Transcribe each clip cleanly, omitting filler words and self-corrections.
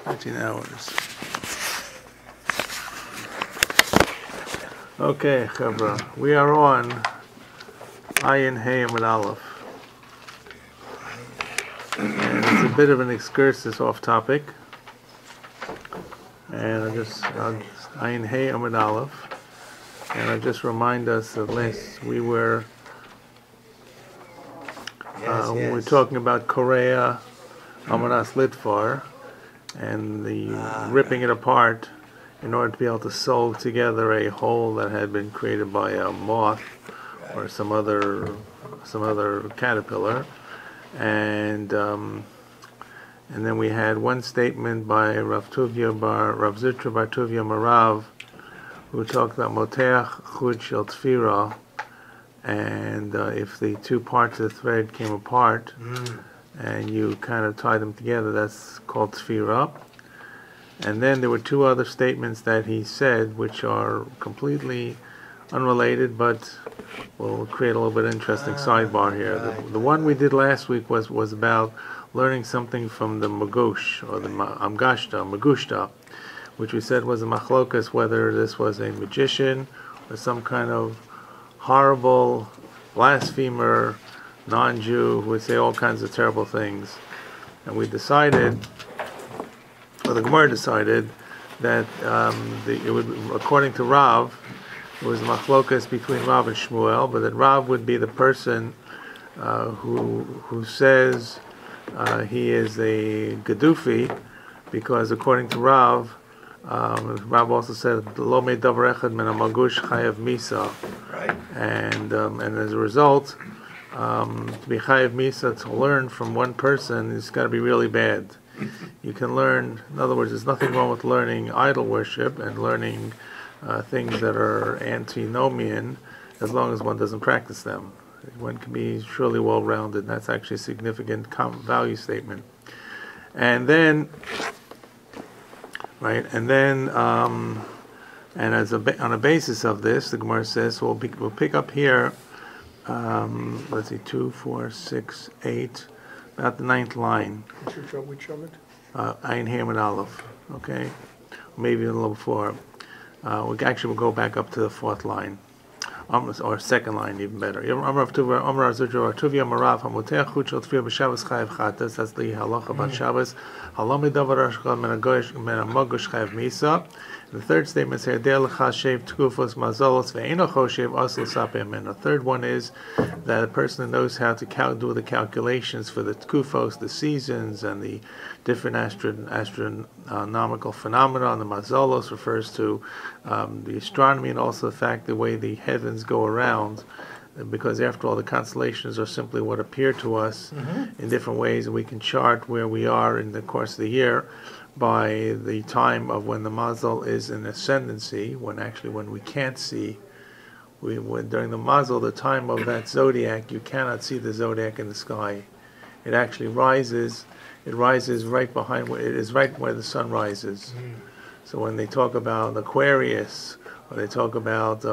13 hours. Okay, Chavra, we are on Ayin Hey Amud Aleph. And it's a bit of an excursus off topic. And Ayin Hey Amud Aleph. And I just remind us that last we were talking about Korea, Amanas Litvar, and the ripping it apart in order to be able to sew together a whole that had been created by a moth or some other caterpillar, and then we had one statement by Rav Zitra Bar Tuvia Marav, who talked about Moteach Chut Shel Tfira, and if the two parts of the thread came apart and you kind of tie them together, that's called Tfira. And then there were two other statements that he said which are completely unrelated, but will create a little bit of interesting sidebar here. The one we did last week was about learning something from the Magush, or the Magushta, which we said was a machlokas, whether this was a magician or some kind of horrible blasphemer, non-Jew who would say all kinds of terrible things. And we decided, or the Gemara decided, that it would, according to Rav, it was machlokas between Rav and Shmuel, but that Rav would be the person who says he is a Gadufi, because according to Rav, Rav also said, "Lo me davar echad min hamagush chayav misa," right? And as a result, to be chayav misa, to learn from one person, it's got to be really bad. You can learn, in other words, there's nothing wrong with learning idol worship and learning things that are antinomian, as long as one doesn't practice them. One can be surely well-rounded, and that's actually a significant value statement. And then, right, and as on a basis of this, the Gemara says, we'll pick up here. Let's see, 2, 4, 6, 8, about the 9th line. Which of it? Ayin Hey Amud Aleph. Okay, maybe a little before. We'll go back up to the 4th line. Or 2nd line, even better. That's the halacha about Shabbos. The third statement says, the third one is that a person knows how to do the calculations for the tkufos, the seasons, and the different astronomical phenomena. And the mazalos refers to the astronomy, and also the fact the way the heavens go around, because after all, the constellations are simply what appear to us in different ways, and we can chart where we are in the course of the year by the time of when the mazal is in ascendancy, when we can't see. During the mazal, the time of that zodiac, you cannot see the zodiac in the sky. It actually rises. It rises right behind. It is right where the sun rises. So when they talk about Aquarius, or they talk about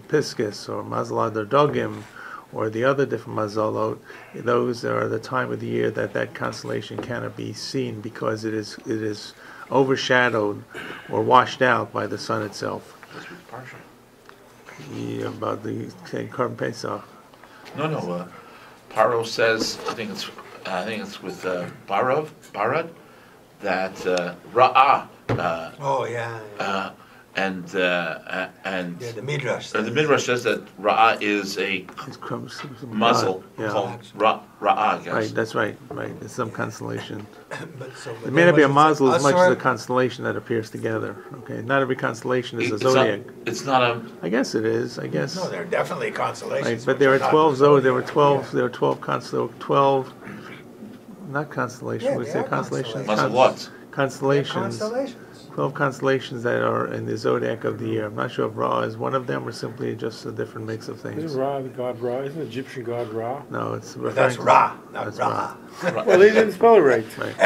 Piscis, or Mazal Adar Dogim, or the other different mazalot, those are the time of the year that constellation cannot be seen, because it is overshadowed or washed out by the sun itself. That's with Parsha. Yeah, about the Korban Pesach. No. Paro says, I think it's with Barad, that Ra'ah. And the Midrash says. The Midrash says that Ra'ah is a muzzle called Ra'ah, I guess. Right, that's right. It's some constellation. It may not be a muzzle as much as a constellation that appears together. Okay, not every constellation is a zodiac. It's not a. I guess it is. I guess. No, there are definitely constellations. Right, but there are 12 zodiacs. There were 12. There were 12 not constellations. Yeah, we say constellations. What? Constellations. 12 constellations that are in the zodiac of the year. I'm not sure if Ra is one of them or simply just a different mix of things. Isn't Ra the god Ra? Isn't the Egyptian god Ra? No, it's that's Ra, not Ra. Well, they didn't spell it right. Right.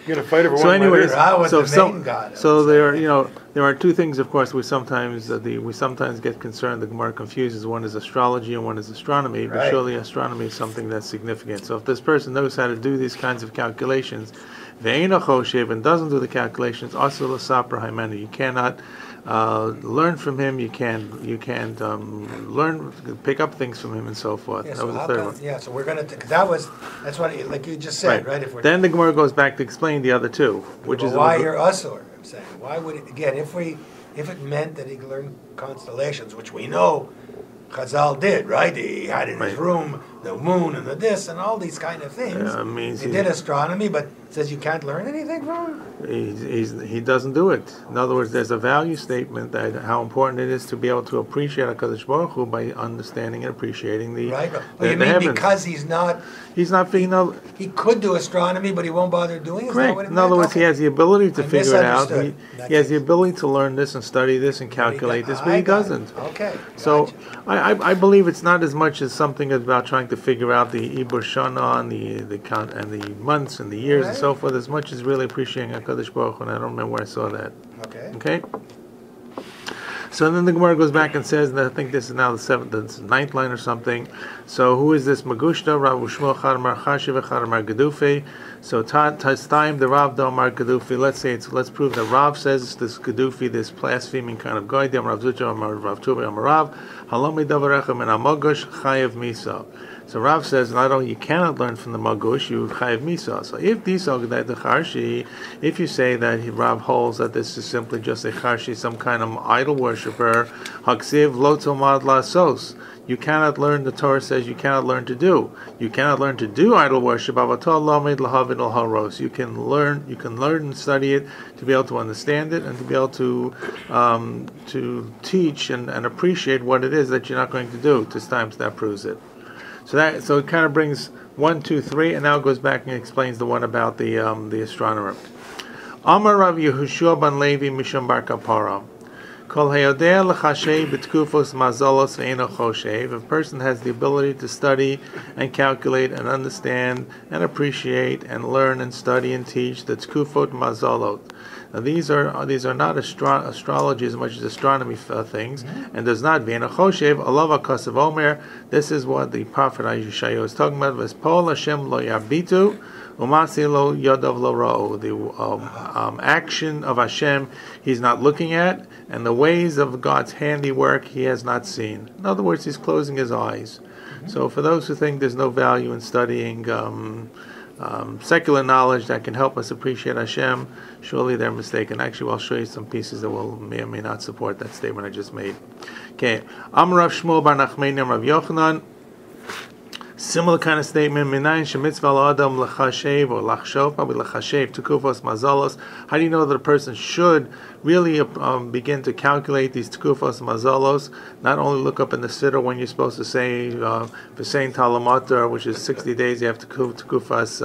You're gonna fight over one. So, anyways, Ra was the main god. So there are two things. Of course, we sometimes get concerned. The Gemara confuses. One is astrology and one is astronomy. But surely astronomy is something that's significant. So if this person knows how to do these kinds of calculations, ve'eino choshev, and doesn't do the calculations, also l'saper haimenu. You cannot learn from him. You can't learn, pick up things from him, and so forth. Yeah, that so was the third one. Yeah, so we're going to, that's what, like you just said, right? If we're, then the Gemara goes back to explain the other two, which is why you're usur. I'm saying, why would it, again, if it meant that he could learn constellations, which we know Chazal did, right? He had in his room the moon and the this and all these kind of things. He did astronomy, but says you can't learn anything from him? He doesn't do it. In other words, there's a value statement that how important it is to be able to appreciate HaKadosh Baruch Hu by understanding and appreciating the right. the you mean heavens. Because he could do astronomy, but he won't bother doing it? Correct. In other words, he has the ability to figure it out. He has the ability to learn this and study this and calculate this, but he doesn't. Okay. So I believe it's not as much as something about trying to figure out the Ibur Shana and the count and the months and the years and so forth, as much as really appreciating HaKadosh Baruch Hu, and I don't remember where I saw that. Okay? So then the Gemara goes back and says, and I think this is now the ninth line or something. So who is this? Magushta, Rav Ushmo, Chadamar Chashiv, Chadamar Gedufi. So Tastaim, the Rav Domar Gedufi. Let's prove that Rav says this Gedufi, this blaspheming kind of guy. Rav Zucha, Rav Tuba, Rav Halomi Davarechem and Amogosh Chayev Misa. So Rav says, not only you cannot learn from the Magush, you chayev misa. So if the Charshi, if you say that Rav holds that this is simply just a Charshi, some kind of idol worshiper, Haksiv lo tomad lasos, you cannot learn. The Torah says you cannot learn to do. You cannot learn to do idol worship. You can learn and study it to be able to understand it and to be able to teach and appreciate what it is that you're not going to do. This time that proves it. So it kind of brings 1, 2, 3, and now it goes back and explains the one about the astronomer. Amar Rav Yehoshua ben Levi Misham Bar Kapara. Kol hayodeh lechashay b'tkufos mazolos ve'eno choshev. If a person has the ability to study and calculate and understand and appreciate and learn and study and teach the tkufot mazolot. Now these are not astrology as much as astronomy things, and does not ve'eno choshev alava kasav omer. This is what the prophet Yeshayahu is talking about. V'espol Hashem lo yarbitu. The action of Hashem he's not looking at, and the ways of God's handiwork he has not seen. In other words, he's closing his eyes. So for those who think there's no value in studying secular knowledge that can help us appreciate Hashem, surely they're mistaken. Actually, I'll show you some pieces that may or may not support that statement I just made. Okay, Rav Shmuel bar Nachmani Rav Yochanan. Similar kind of statement. Minayin shemitzvah adam lechashev or lachshov, probably lechashev tukufos mazalos. How do you know that a person should really begin to calculate these tukufos mazalos? Not only look up in the siddur when you're supposed to say for saying Talmud, which is 60 days, you have to tukufas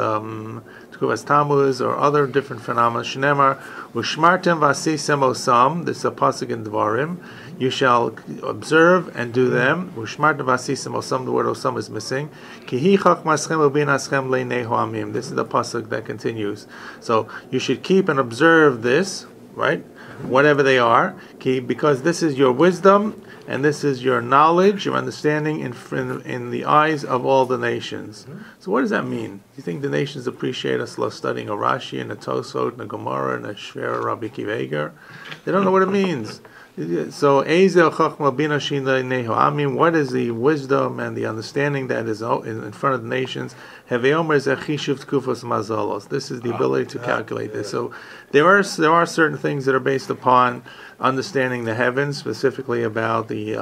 Tammuz or other different phenomena. Shnemar ushmartem vasisem osam. This is a pasuk in Dvarim. You shall observe and do them. Ushmartem vasisem osam. The word osam is missing. Kihi chachmaschem ubinaschem leinei hoamim. This is the pasuk that continues. So you should keep and observe this, right? Whatever they are, because this is your wisdom and this is your knowledge, your understanding in the eyes of all the nations. So what does that mean? Do you think the nations appreciate us studying a Rashi and a Tosot and a Gemara and a Shver Rabbi Kiveger? They don't know what it means. So, what is the wisdom and the understanding that is in front of the nations? This is the ability to calculate this. So, there are certain things that are based upon understanding the heavens, specifically about the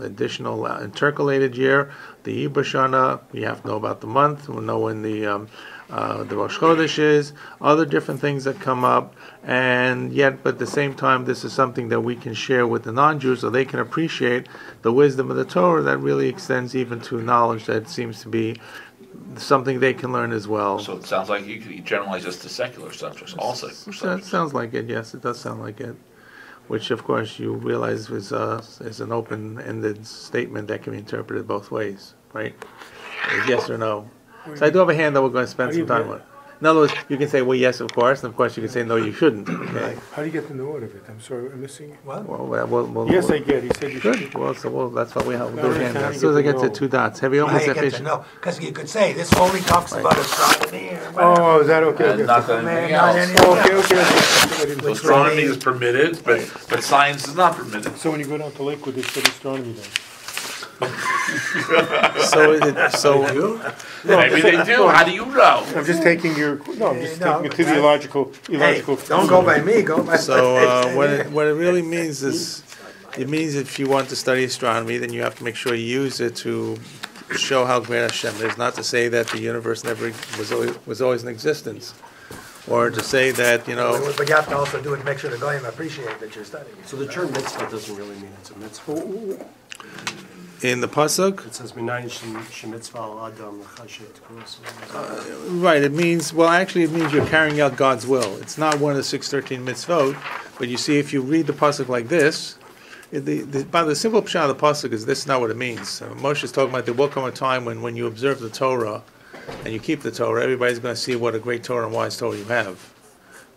additional intercalated year, the Ibur Shana. You have to know about the month. We'll know when the Rosh Chodesh is, other different things that come up, but at the same time, this is something that we can share with the non-Jews so they can appreciate the wisdom of the Torah that really extends even to knowledge that seems to be something they can learn as well. So it sounds like you could generalize just to secular subjects, all secular subjects. It sounds like it, yes, it does sound like it. Which, of course, you realize is an open-ended statement that can be interpreted both ways, right? Yes or no. So I do have a hand that we're going to spend some time on. In other words, you can say, well, yes, of course, and of course you can say, no, you shouldn't. Okay. How do you get the note of it? I'm sorry, I'm missing it. What? Yes, I get. He said you Good. should. Well, that's what we have. We'll do Very again. kind. As soon as I get to 2 dots. Heavy How almost you get to know? Because you could say this only talks about astronomy or whatever. Oh, is that okay? And Okay. not anything Not else. any- Okay. Astronomy is permitted, but science is not permitted. So when you go down to Lakewood, they study astronomy then? Maybe they do. How do you know? I'm just taking your. No, I'm just No, taking it to the illogical. Hey, don't go by me, go by So what it really means is, it means if you want to study astronomy, then you have to make sure you use it to show how great Hashem is. Not to say that the universe never was always in existence, or to say that But you have to also do it, make sure the goyim appreciate that you're studying. So the term mitzvah doesn't really mean it's a mitzvah. in the pasuk. It says minayin shemitzvah al adam l'chashet kros. Right, it means, it means you're carrying out God's will. It's not one of the 613 mitzvot, but you see, if you read the pasuk like this, by the simple pshat of the pasuk is this is not what it means. Moshe is talking about there will come a time when you observe the Torah and you keep the Torah, everybody's going to see what a great Torah and wise Torah you have.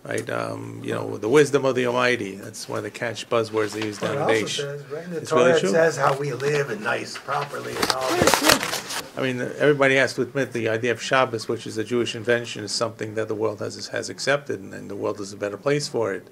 Right, the wisdom of the Almighty. That's one of the catch buzzwords they use nowadays. It also says, right in the It's Torah, really it true. says how we live and nice, properly, and all this. I mean, everybody has to admit the idea of Shabbos, which is a Jewish invention, is something that the world has accepted, and the world is a better place for it.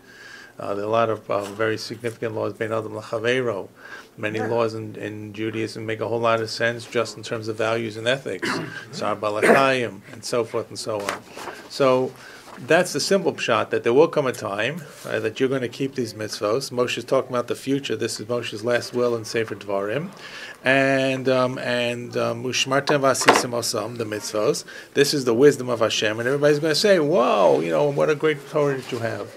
There are a lot of very significant laws, ben adam l'chavero. Many laws in Judaism make a whole lot of sense just in terms of values and ethics. Sar balachayim, and so forth and so on. So that's the simple pshat, that there will come a time that you're going to keep these mitzvos. Moshe is talking about the future. This is Moshe's last will in Sefer Dvarim. And Ushmartem v'asisim osam, the mitzvos. This is the wisdom of Hashem. And everybody's going to say, whoa, what a great Torah that you have.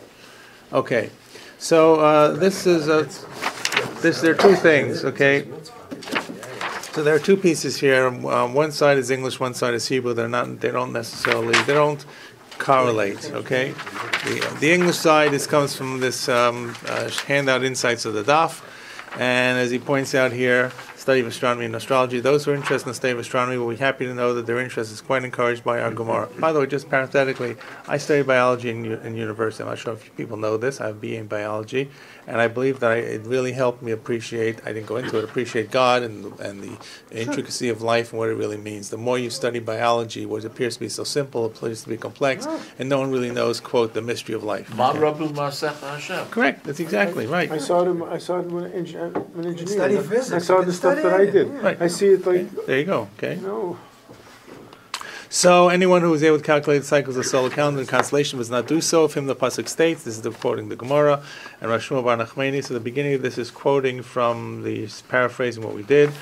Okay, so there are two things, okay? So there are two pieces here. One side is English, one side is Hebrew. They don't correlate, okay? The English side comes from this handout, Insights of the Daf, and as he points out here, study of astronomy and astrology. Those who are interested in the study of astronomy will be happy to know that their interest is quite encouraged by our Gemara. By the way, just parenthetically, I studied biology in university. I'm not sure if people know this. I have a BA in biology, and I believe that it really helped me appreciate God and the intricacy of life and what it really means. The more you study biology, what appears to be so simple appears to be complex, and no one really knows, quote, the mystery of life. Correct. That's exactly right. I saw it when an engineer. Study physics. I saw the stuff that I did. Right. I see it like. There you go. Okay. No. So anyone who is able to calculate the cycles of solar calendar and constellation must not do so. Of him the pasuk states, this is quoting the Gemara, and Rav Shmuel bar Nachmani. So the beginning of this is quoting from paraphrasing what we did.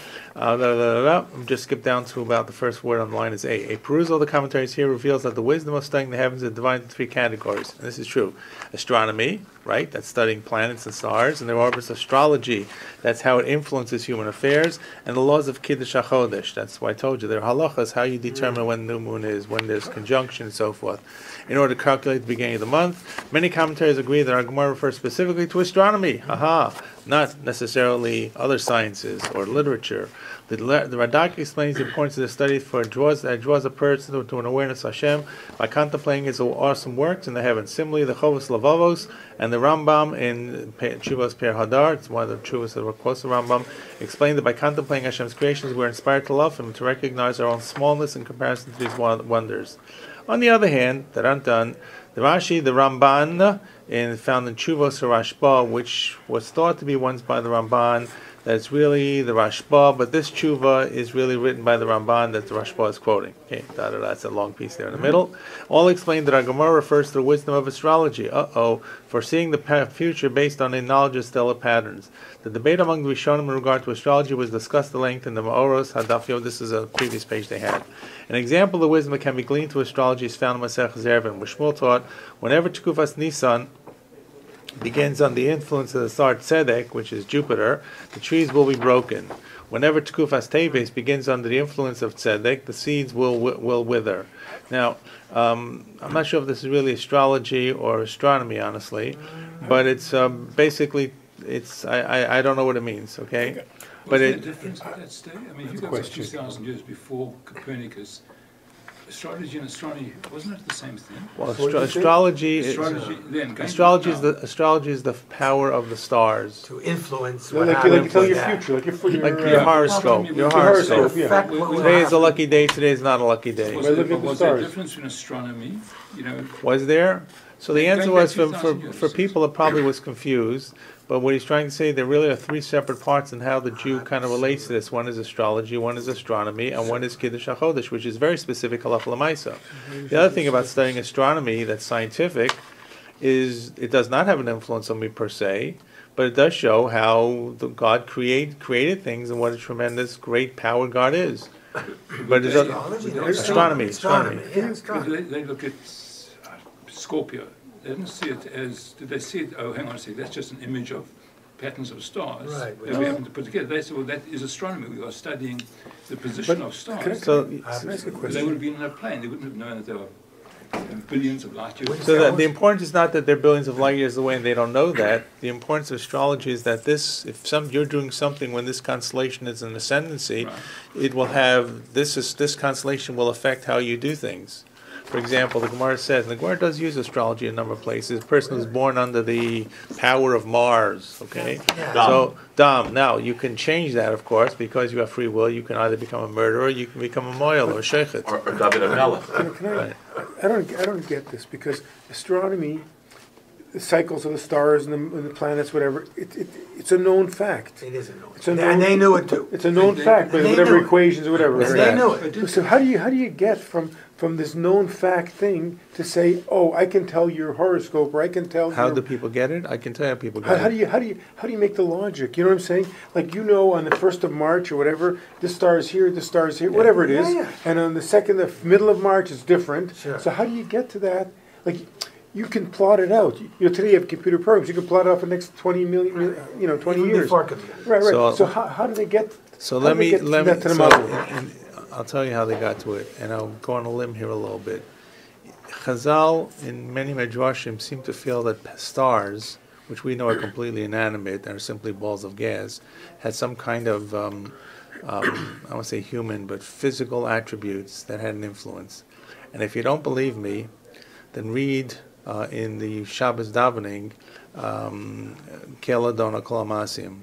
Just skip down to about the first word on the line is A. A perusal of the commentaries here reveals that the wisdom of studying the heavens is divided into three categories. And this is true. Astronomy, right? That's studying planets and stars, and their orbits. Astrology, that's how it influences human affairs, and the laws of Kiddush HaChodesh. That's why I told you there are halachas, how you determine when the new moon is, when there's conjunction, and so forth, in order to calculate the beginning of the month. Many commentators agree that our Gemara refers specifically to astronomy. Not necessarily other sciences or literature. The Radak explains the importance of the study for it draws a person to an awareness of Hashem by contemplating His awesome works in the heavens. Similarly, the Chovos Lavavos and the Rambam in Tshuvos Per Hadar, it's one of the Tshuvos that were close to Rambam, explain that by contemplating Hashem's creations, we're inspired to love Him and to recognize our own smallness in comparison to these wonders. On the other hand, the Rashi, the Ramban, found in Tshuvos Rashba, which was thought to be once by the Ramban, that it's really the Rashba, but this tshuva is really written by the Ramban that the Rashba is quoting. Okay, that's a long piece there in the middle. All explained that our Gemara refers to the wisdom of astrology. Foreseeing the future based on a knowledge of stellar patterns. The debate among the Rishonim in regard to astrology was discussed at length in the Ma'oros Hadafio. This is a previous page they had. An example of the wisdom that can be gleaned to astrology is found in Masech Zervin, where Shmuel taught, whenever Tekufas Nisan begins on the influence of the star Tzedek, which is Jupiter, the trees will be broken. Whenever Tekufas Teves begins under the influence of Tzedek, the seeds will wither. Now, I'm not sure if this is really astrology or astronomy, honestly, but it's basically, I don't know what it means, okay? What's the difference? If you go back 2,000 years before Copernicus, astrology and astronomy, wasn't it the same thing? Well, astrology is Astrology, the power of the stars. To influence No, what like happens tell with your that. future, Like your horoscope. Your horoscope. yeah. Affect what will Today is a happen. lucky day. Today is not a lucky day. Was Well, there look at the was there a stars. difference in astronomy? You know, Was there? So the Going answer back was 2,000 years. for people that probably was confused. But what he's trying to say, there really are three separate parts in how the Jew kind of relates to this. One is astrology, one is astronomy, and one is Kiddush HaChodesh, which is very specific halacha l'maisa. The other thing about studying astronomy that's scientific is it does not have an influence on me per se, but it does show how God created things and what a tremendous, great power God is. But it doesn't, astronomy. Yeah, astronomy. they look at Scorpio. They didn't see it as, did they see it, oh, hang on a second, that's just an image of patterns of stars Right. that we happen to put together. They said, well, that is astronomy. We are studying the position of stars. So, Can I ask a They question? would have been in a plane. They wouldn't have known that there were billions of light years. so that the importance is not that they're billions of light years away and they don't know that. The importance of astrology is that you're doing something when this constellation is in ascendancy, Right. it will have this constellation will affect how you do things. For example, the Gemara says, and the Gemara does use astrology in a number of places. A person who's born under the power of Mars, okay? Yeah. So, Dam. Now, you can change that, of course, because you have free will. You can either become a murderer, you can become a moil or a sheikhet. Or David Amelech. Can I, Right. I don't get this because astronomy, the cycles of the stars and the planets, whatever, it's a known fact. It is a known. It's a And known- they knew it too. It's a known They- fact, but and they whatever knew it. equations or whatever. And right? they knew it. So how do you get from this known fact thing to say, oh, I can tell your horoscope or I can tell How your, do people get it? I can tell you how people how get do it. you make the logic? You know what I'm saying? Like on the 1st of March or whatever, this star is here, this star is here, whatever it is, Yeah, yeah. and on the middle of March it's different. Sure. So how do you get to that? Like you can plot it out. Today you have computer programs. You can plot it out for the next 20 million, 20 Even years. before computers. Right. So- So how do they get? So how let do they me get that to the so, model? and I'll tell you how they got to it, and I'll go on a limb here a little bit. Chazal in many medrashim seem to feel that stars, which we know are completely inanimate and are simply balls of gas, had some kind of I won't say human, but physical attributes that had an influence. And if you don't believe me, then read in the Shabbos davening, Kel Adonai Kol Hamasim.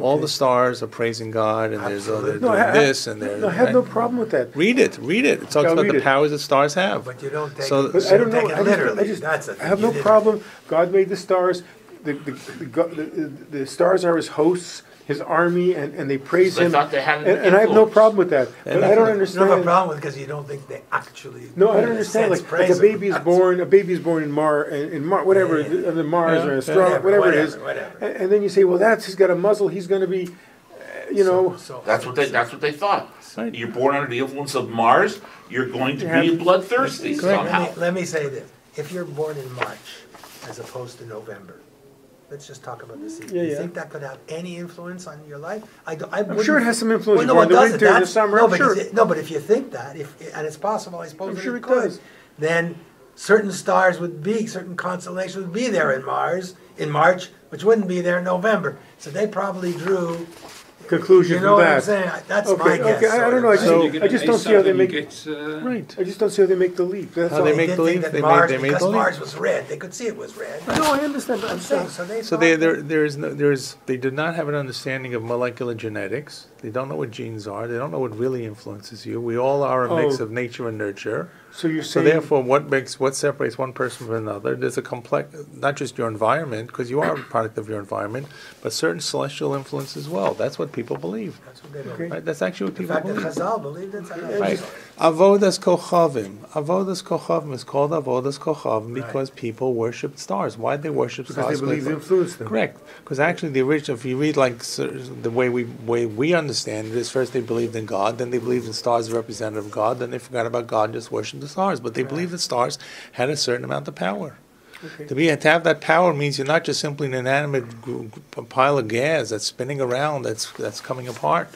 All the stars are praising God, and they're Absolutely. doing this, and No, I have no problem with that. Read it. It talks Yeah, about read the it. powers that stars have. But you don't take So- it. But you I don't take know. it literally. That's the I thing. have You no didn't. problem. God made the stars. The stars are His hosts, His army, and they praise They Him. thought they had an And I have no influence. problem with that. But I don't You don't have a understand. problem with it because you don't think they actually. No, I in don't a understand. sense, Like praise a them. baby is born in Mars, whatever, Yeah. the Mars Yeah. or astronomy, whatever it is. Whatever. And then you say, well, he's got a muzzle. He's going to be, So- That's what they thought. Right. You're born under the influence of Mars. You're going to Yeah. be bloodthirsty somehow. Let me say this. If you're born in March as opposed to November, let's just talk about the season. Yeah, You yeah. think that could have any influence on your life? I'm sure it has some influence. Well, You're no, it born in the doesn't. winter, in the That's- summer. No, I'm but sure. but if you think that, and it's possible, I suppose I'm that sure it it could, does. then certain stars would be, certain constellations would be there in March, which wouldn't be there in November. So they probably drew. Conclusion You know from what I'm that. saying? That's Okay, my guess. okay, I sort don't of, know, I right? just- You get I just an don't A see how they star, then make- you get, Right. I just don't see how they make the leap. That's How all. they They make did the think leap. that They Mars, made the because leap. Mars was red. They could see it was red. No, I understand. But I'm saying. So they So thought they did not have an understanding of molecular genetics. They don't know what genes are. They don't know what really influences you. We all are a mix Oh. of nature and nurture. So you're So saying. therefore, what separates one person from another? There's a complex, not just your environment, because you are a product of your environment, but certain celestial influence as well. That's what people believe. That's what they believe. Okay. Right? That's actually what In people fact, the believe. Chazal believed it. Right. Avodas Kochavim. Avodas Kochavim is called Avodas Kochavim because people worship stars. Why did they worship Because stars? they believe they influence them. Correct. Because actually, the original, if you read the way we understand it, is first they believed in God, then they believed in stars as representative of God, then they forgot about God and just worshipped the stars. But they believed that stars had a certain amount of power. Okay. To have that power means you're not just simply an inanimate pile of gas that's spinning around, that's coming apart.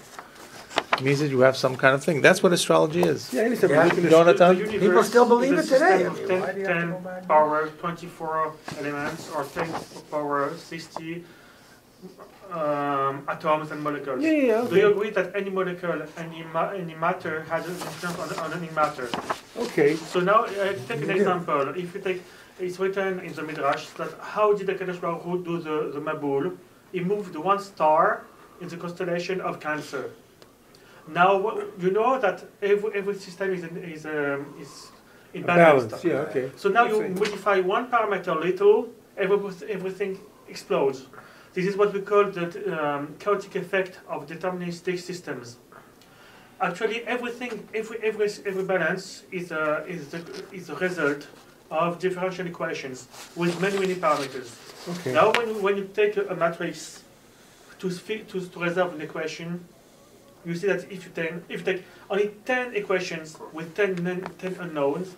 It means that you have some kind of thing. That's what astrology is. Yeah, I understand. Yeah. Look at this- Jonathan? People still believe is it a system today. I of mean, 10, why do you have to go 10 back? power, 24 elements, or 10 power, 60 atoms and molecules. Okay. Do you agree that any molecule, any matter has an influence on any matter? Okay. So now, take an example. If you take, it's written in the Midrash that how did the Kadosh Baruch Hu do the Mabul? He moved one star in the constellation of Cancer. Now, you know that every system is in balance. Balance, yeah, okay. So now you modify one parameter little, everything explodes. This is what we call the chaotic effect of deterministic systems. Actually, everything, every balance is a result of differential equations with many parameters. Okay. Now, when you take a matrix to resolve an equation, you see that if you take only 10 equations with 10 unknowns,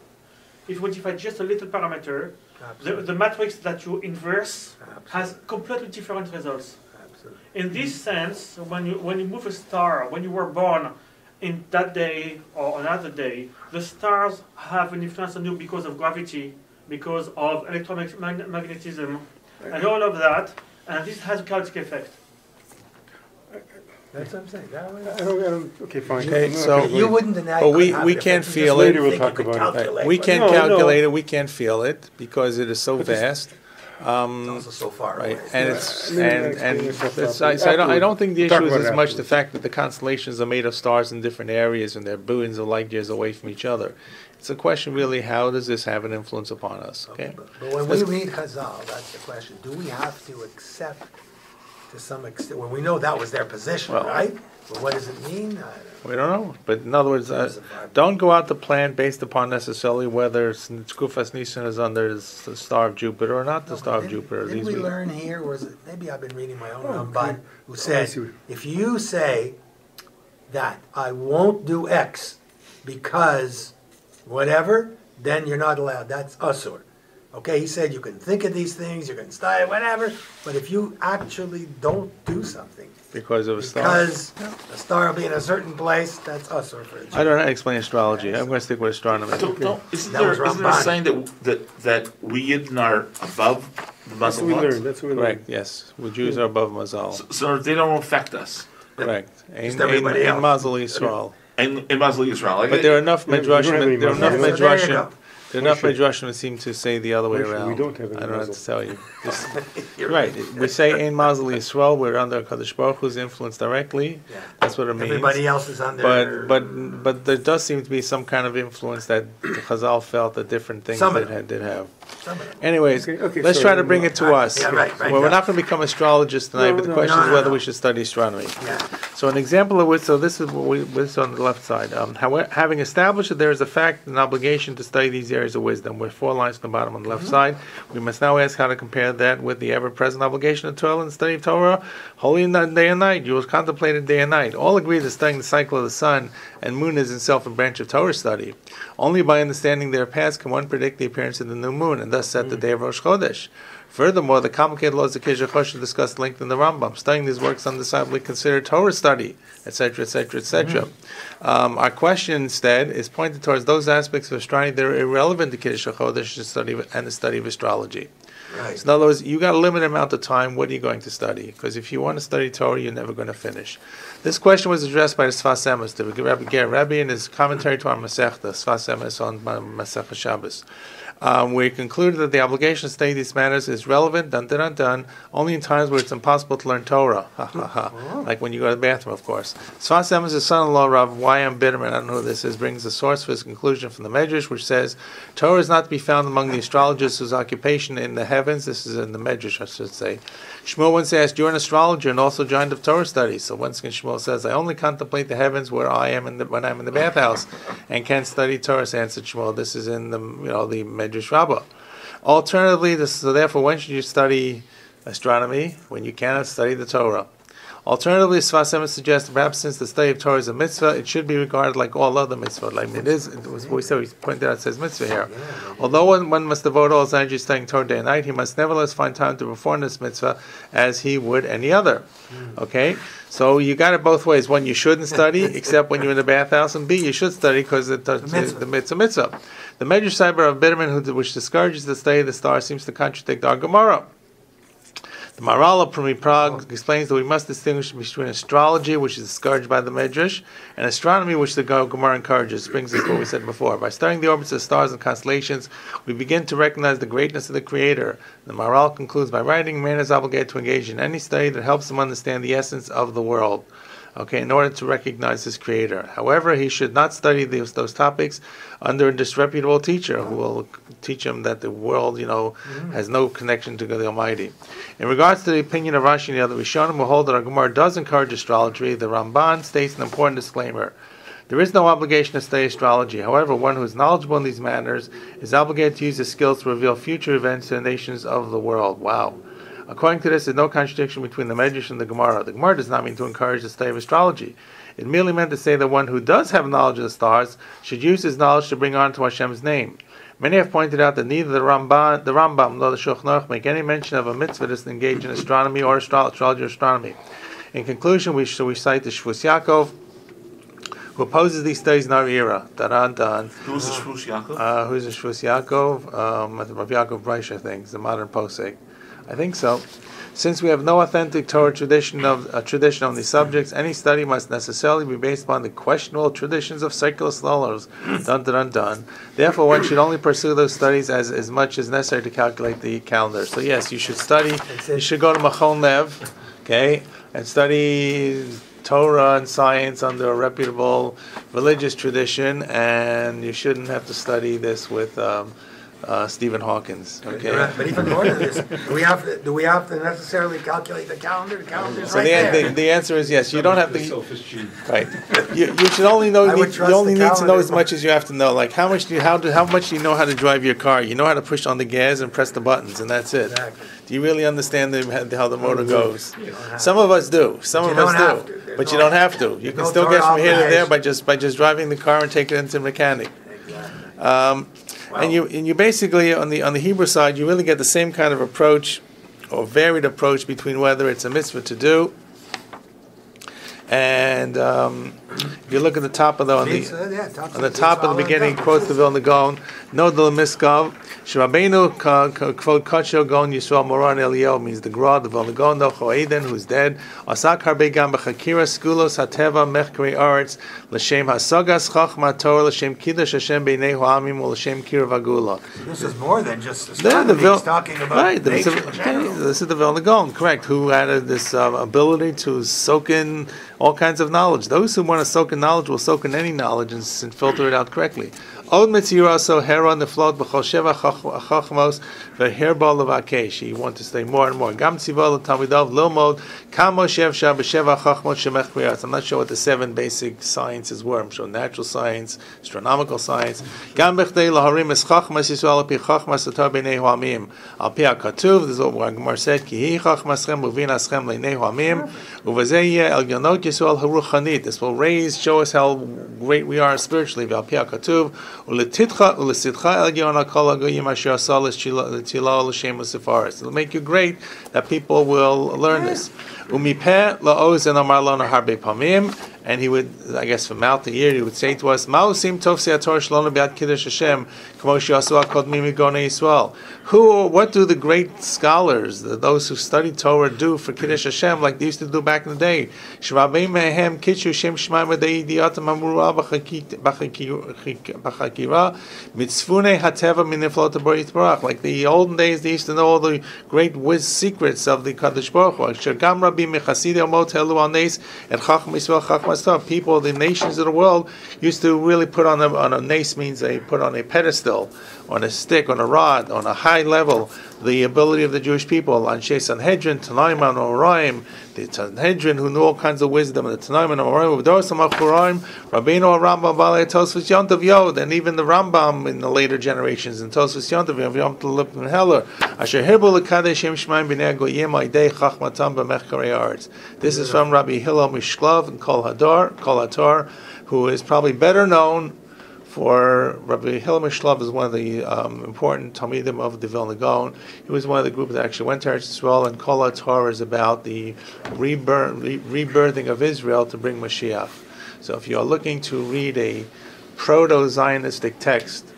if you modify just a little parameter, the matrix that you inverse has completely different results. Absolutely. In this sense, when you move a star, when you were born in that day or another day, the stars have an influence on you because of gravity, because of electromagnetism, and all of that, and this has a chaotic effect. That's what I'm saying. Okay, fine. Okay, so You wouldn't deny. But we can't feel it. Later we'll talk about it. Right. We can't calculate it. We can't feel it because it is so vast. It's also so far Right, away. and I don't think the issue is as much the fact that the constellations are made of stars in different areas and they're billions of light years away from each other. It's a question really, how does this have an influence upon us? Okay. But when we read Chazal, that's the question. Do we have to accept to some extent, when we know that was their position, Well, right? But what does it mean? We don't know. But in other words, don't go out to plan based upon necessarily whether Tkufas Nisan is under the star of Jupiter or not the star of Jupiter. Did we learn here, or is it, maybe I've been reading my own Ramban, who I said, see. if you say that I won't do X because whatever, then you're not allowed. That's asur. Okay, he said you can think of these things, you can study, whatever, but if you actually don't do something, because of a star. because a star will be in a certain place, that's asur for a Jew. I don't know how to explain astrology. I'm going to stick with astronomy. Isn't That there was a Ramban. saying that we Yidden are above the That's Muslim what we ones? learned. That's what we learned. Correct, yes. We Jews are above Mazal. So they don't affect us. Correct. In everybody else. Mazel Yisrael. And in Muslim Israel, like But there are enough we don't have any Midrashim. There are enough Muslim. So there you go. Midrashim. There are enough Moshe. Midrashim that seem to say the other way Moshe, around. we don't have any I don't know what to Muslim. tell you. Just- right. We say Ein Mazel Yisrael. We're under Kadosh Baruch Hu's influence directly. Yeah. That's what it means. Everybody else is under. But there does seem to be some kind of influence that the Chazal felt that different things Some of did have. Some of them. Anyways, Okay, let's so try to then bring we'll- it to us. Yeah, right, Well, we're yeah. not going to become astrologists tonight, but the question is no, whether no. we should study astronomy. Yeah. So an example of which, so this is what this on the left side. Having established that there is a fact and obligation to study these areas of wisdom, we're 4 lines from the bottom on the left side. We must now ask how to compare that with the ever-present obligation of toil and study of Torah, holy day and night. You will contemplate it day and night. All agree that studying the cycle of the sun and moon is itself a branch of Torah study. Only by understanding their paths can one predict the appearance of the new moon and thus set the day of Rosh Chodesh. Furthermore, the complicated laws of kashrut-kosher discussed at length in the Rambam. Studying these works undecidedly considered Torah study, etc., etc., etc. Our question instead is pointed towards those aspects of astronomy that are irrelevant to kashrut-kosher and the study of astrology. Right. So in other words, you got a limited amount of time. What are you going to study? Because if you want to study Torah, you're never going to finish. This question was addressed by the Sfas Emes, the Rabbi in his commentary to our Masechta, Sfas Emes on Masechta Shabbos. Where he concluded that the obligation to study these matters is relevant, only in times where it's impossible to learn Torah. Like when you go to the bathroom, of course. Sfas Emes' son-in-law, Rav Y.M. Bitterman, I don't know who this is, brings a source for his conclusion from the Medrash, which says, Torah is not to be found among the astrologers whose occupation in the heavens. This is in the Medrash, I should say. Shmuel once asked, you're an astrologer and also joined of Torah studies. So once again, Shmuel says, I only contemplate the heavens where I am when I'm in the bathhouse and can't study Torah. So answered Shmuel, this is in the the Medrash Rabbah. Alternatively, so therefore, when should you study astronomy? When you cannot study the Torah. Alternatively, Sfas Emes suggests perhaps since the study of Torah is a mitzvah, it should be regarded like all other mitzvot. Like it was what we said, we pointed out it says mitzvah here. Although one must devote all his energy studying Torah day and night, he must nevertheless find time to perform this mitzvah as he would any other. Okay? So you got it both ways. One, you shouldn't study, except when you're in the bathhouse, and B, you should study because the mitzvah. The Medrash Cyber of Bitterman, which discourages the study of the stars, seems to contradict our Gemara. The Maharal of Prague explains that we must distinguish between astrology, which is discouraged by the Medrash, and astronomy, which the Gemara encourages. Brings us what we said before. By studying the orbits of stars and constellations, we begin to recognize the greatness of the Creator. The Maharal concludes by writing, man is obligated to engage in any study that helps him understand the essence of the world, in order to recognize his Creator. However, he should not study those topics under a disreputable teacher who will teach him that the world, has no connection to the Almighty. In regards to the opinion of Rashi and the other Rishonim who hold that our Gemara does encourage astrology, the Ramban states an important disclaimer. There is no obligation to study astrology. However, one who is knowledgeable in these matters is obligated to use his skills to reveal future events to the nations of the world. Wow. According to this, there is no contradiction between the Medrash and the Gemara. The Gemara does not mean to encourage the study of astrology. It merely meant to say that one who does have knowledge of the stars should use his knowledge to bring honor to Hashem's name. Many have pointed out that neither the Rambam nor the Shulchan Aruch make any mention of a mitzvah to engage in astronomy or astrology or astronomy. In conclusion, we cite the Shvus Yaakov, who opposes these studies in our era. Who's the Shvus Yaakov? Who's the Shvus Yaakov? Rabbi Yaakov Breish, I think, is the modern posek. I think so. Since we have no authentic Torah tradition on these subjects, any study must necessarily be based upon the questionable traditions of secular scholars. Therefore, one should only pursue those studies as much as necessary to calculate the calendar. So yes, you should study. You should go to Machon Lev, and study Torah and science under a reputable religious tradition, and you shouldn't have to study this with Stephen Hawkins. Okay. But even more than this, do we have to necessarily calculate the calendar? The calendar's so right the answer is yes. You don't have to. Right. You should only know. You only need to know as much as you have to know. Like how much do you know how to drive your car? You know how to push on the gas and press the buttons, and that's it. Exactly. Do you really understand how the motor goes? Some of us do. Some of us do. But you don't have to. You can still get from here to there by just driving the car and taking it into the mechanic. And you basically on the Hebrew side, you really get the same kind of approach or varied approach between whether it's a mitzvah to do, and if you look at the top of on the top of the beginning, quotes the Vilna Gaon, no del miskav. Shrabeinu kvod kacho gon Yisrael Moran Eliyahu means the Gra, the Vilna Gaon, no Choeden, who's dead. Asak harbe gam b'chakira skulos hateva mechkari arts l'shem hasagas chachma Torah l'shem kiddush Hashem b'nei ha'amim l'shem kira v'gula. This is more than just astronomy. He's talking about nature in general. This is the Vilna Gaon, correct? Who had this ability to soak in all kinds of knowledge. Those who want to soak in knowledge will soak in any knowledge and filter it out correctly. Od mitzira so hera neflot b'chol sheva chachmos v'herba levakesh. You want to stay more and more. Gam tziva l'talmidav lilmod kamo shev shah b'sheva chachmot shemech kriyas. I'm not sure what the 7 basic sciences were. I'm sure natural science, astronomical science. Gam b'chdei laharim es chachmas Yisrael api chachmas atar b'nei ha'amim. Al pi ha'katuv, this is what Gemara said, ki hi chachmaschem u'vinaschem l'nei ha'amim uvazeh yeh el yonot Yisrael haruchanit. This will show us how great we are spiritually. Al pi ha'katuv It'll make you great that people will learn this. And he would, I guess, from mouth to ear, he would say to us, what do the great scholars, those who study Torah, do for Kiddush Hashem, like they used to do back in the day? Like the olden days, they used to know all the great secrets of the Kadosh Baruch Hu. People, the nations of the world, used to really put on a nace, means they put on a pedestal, on a stick, on a rod, on a high level, the ability of the Jewish people. Anshe Sanhedrin, Tanaim, and Oraim, the Sanhedrin who knew all kinds of wisdom, and the Tanaim and Oraim, Rabbeinu Rambam Balei Tosfos Yontav Yod, and even the Rambam in the later generations, in Tosfos Yontav Yom Lip and Heller, Asher Hirbu L'Kadesh Shem Shemaim B'nei Goyim Aidei Chachmatam B'Mechkarei Arts. This is from Rabbi Hillel Mishklav and Kol Hator, who is probably better known for Rabbi Hillel Mishklav is one of the important Talmidim of the Vilna Gaon. He was one of the group that actually went to Eretz Yisrael, and Kol HaTorah is about the rebirthing of Israel to bring Mashiach. So if you are looking to read a proto-Zionistic text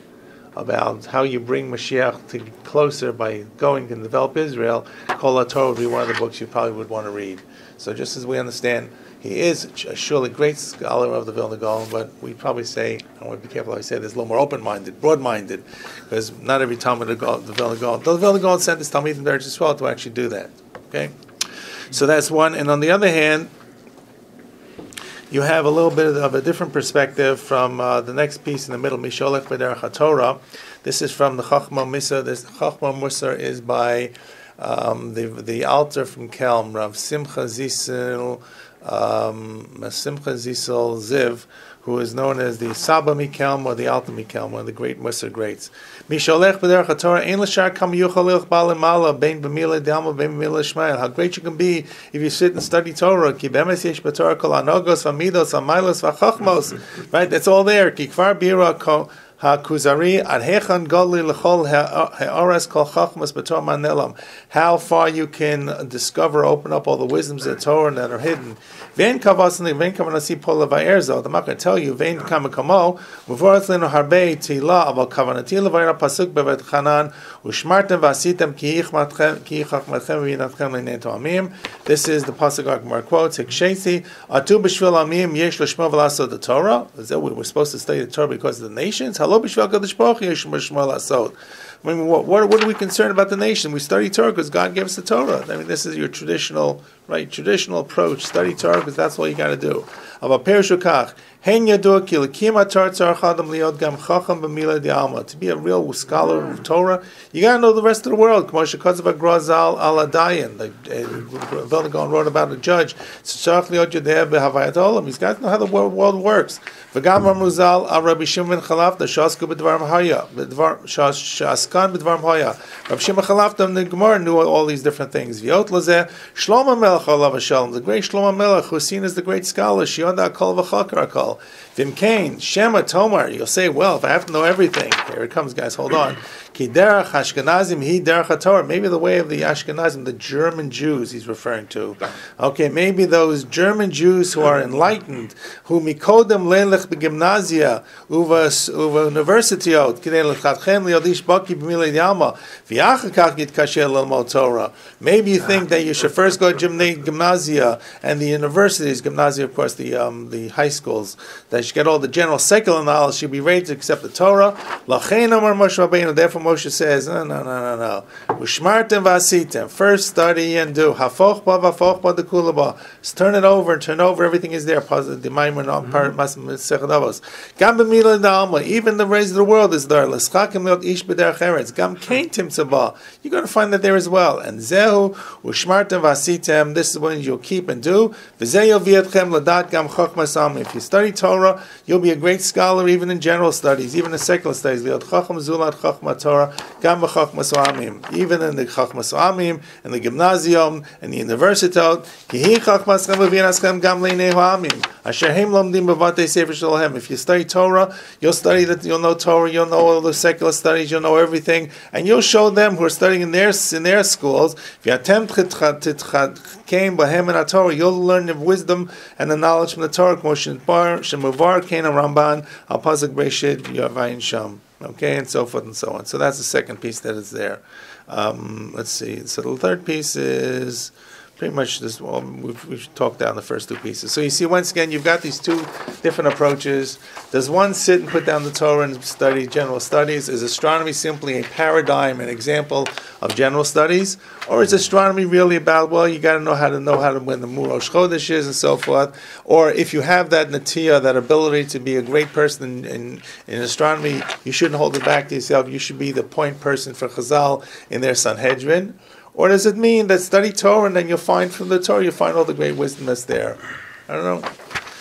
about how you bring Mashiach closer by going and develop Israel, Kol HaTorah would be one of the books you probably would want to read. So just as we understand, he is surely a great scholar of the Vilna Gaon, but we probably say, I want to be careful how I say this, a little more open-minded, broad-minded, because not every Talmud of the Vilna Gaon. The Vilna Gaon sent his Talmud in Eretz Yisrael to actually do that. Okay, so that's one. And on the other hand, you have a little bit of a different perspective from the next piece in the middle, Misholech B'derech HaTorah. This is from the Chachma Musa. This Chachma Musa is by the Alter from Kelm, Rav Simcha Zisel Ziv, who is known as the Saba Mikelm or the Alta Mikelm, one of the great Musar greats. Misholech b'derech haTorah ein l'shar kam yuchalilch ba'lemala bein b'mila d'alma bein b'mila shmael. How great you can be if you sit and study Torah. Ki bemes yesh b'Torah kol anogos v'amidos v'mailos v'chachmos. Right, that's all there. Ki kvar bira ha-kuzari ad hechan godli l'chol ha'oras kol chachmas b'Torah manelam. How far you can discover, open up all the wisdoms of the Torah that are hidden. Vein kavasni, vein kavanasi pola va'erzo. I'm not going to tell you. Vein kamakamo. Muvorat leno harbe tila aval kavanati levayra pasuk bevet chanan ushmartem vasitem ki chachmatchem v'yinatchem l'neto amim. This is the pasuk Gemara quotes. Hikshesi atu b'shvil amim yesh l'shmo v'lasod the Torah. Is that we're supposed to study the Torah because of the nations? Hello b'shvil kadosh baruch hu yesh l'shmo v'lasod. I mean, what are we concerned about the nation? We study Torah because God gave us the Torah. I mean, this is your traditional approach. Study Torah because that's all you got to do. To be a real scholar of Torah, you got to know the rest of the world. The Vilna Gaon wrote about a judge. He's got to know how the world works. Rabbi Shimon Chalafta in the Gemara knew all these different things. Shlomo Melech Olav Shalom, the great Shlomo Melech, who's seen as the great scholar, Shionda Kol V'Chakar Kol. Vim Kain, Shema Tomar. You'll say, well, if I have to know everything, here it comes, guys. Hold on. Ki derech Ashkenazim hi derech HaTorah. Maybe the way of the Ashkenazim, the German Jews, he's referring to. Okay, maybe those German Jews who are enlightened, who mikodem lelech begymnasia uva universitiot kidei lechatchem liodish baki b'milei yalma v'achar kach yitkasher lelmod Torah. Maybe you think that you should first go to gymnasia and the universities, gymnasia, of course, the high schools, that you should get all the general secular knowledge, you'll be ready to accept the Torah. Lachein amar Moshe Rabbeinu. Therefore, Moshe says, no. Ushmartem v'asitem. First study and do. Hafoch ba dekula ba. Turn it over and turn over. Everything is there. Even the rays of the world is there. L'schakim liot ish b'derech eretz. Gam kein timtzaba. You're going to find that there as well. And zehu ushmartem v'asitem. This is what you'll keep and do. V'zeh yovietchem ladat gam chochmas amim. If you study Torah, you'll be a great scholar even in general studies, even in secular studies. Liot chacham zulat chachma Torah, gam b'chachmas amim. Even in the chachmas amim, in the gymnasium, in the universitot. Kihi chachmaschem v'vinaschem gam leinei amim. Asher heim lomdim b'vatei sefer shalhem. If you study Torah, you'll study that. You'll know Torah. You'll know all the secular studies. You'll know everything, and you'll show them who are studying in their schools. V'yatem tchitchakem b'hem in Torah. You'll learn the wisdom and the knowledge from the Torah. Shemuvar kein Ramban al pasuk Breshit Yavayin Sham. Okay, and so forth and so on. So that's the second piece that is there. Let's see. So the third piece is pretty much this. Well, we've talked down the first two pieces. So you see, once again, you've got these two different approaches. Does one sit and put down the Torah and study general studies? Is astronomy simply a paradigm, an example of general studies? Or is astronomy really about, well, you got to know how to when the Rosh Chodesh is and so forth? Or if you have that natiyah, that ability to be a great person in astronomy, you shouldn't hold it back to yourself. You should be the point person for Chazal in their Sanhedrin. Or does it mean that study Torah and then you'll find from the Torah, you'll find all the great wisdom that's there? I don't know.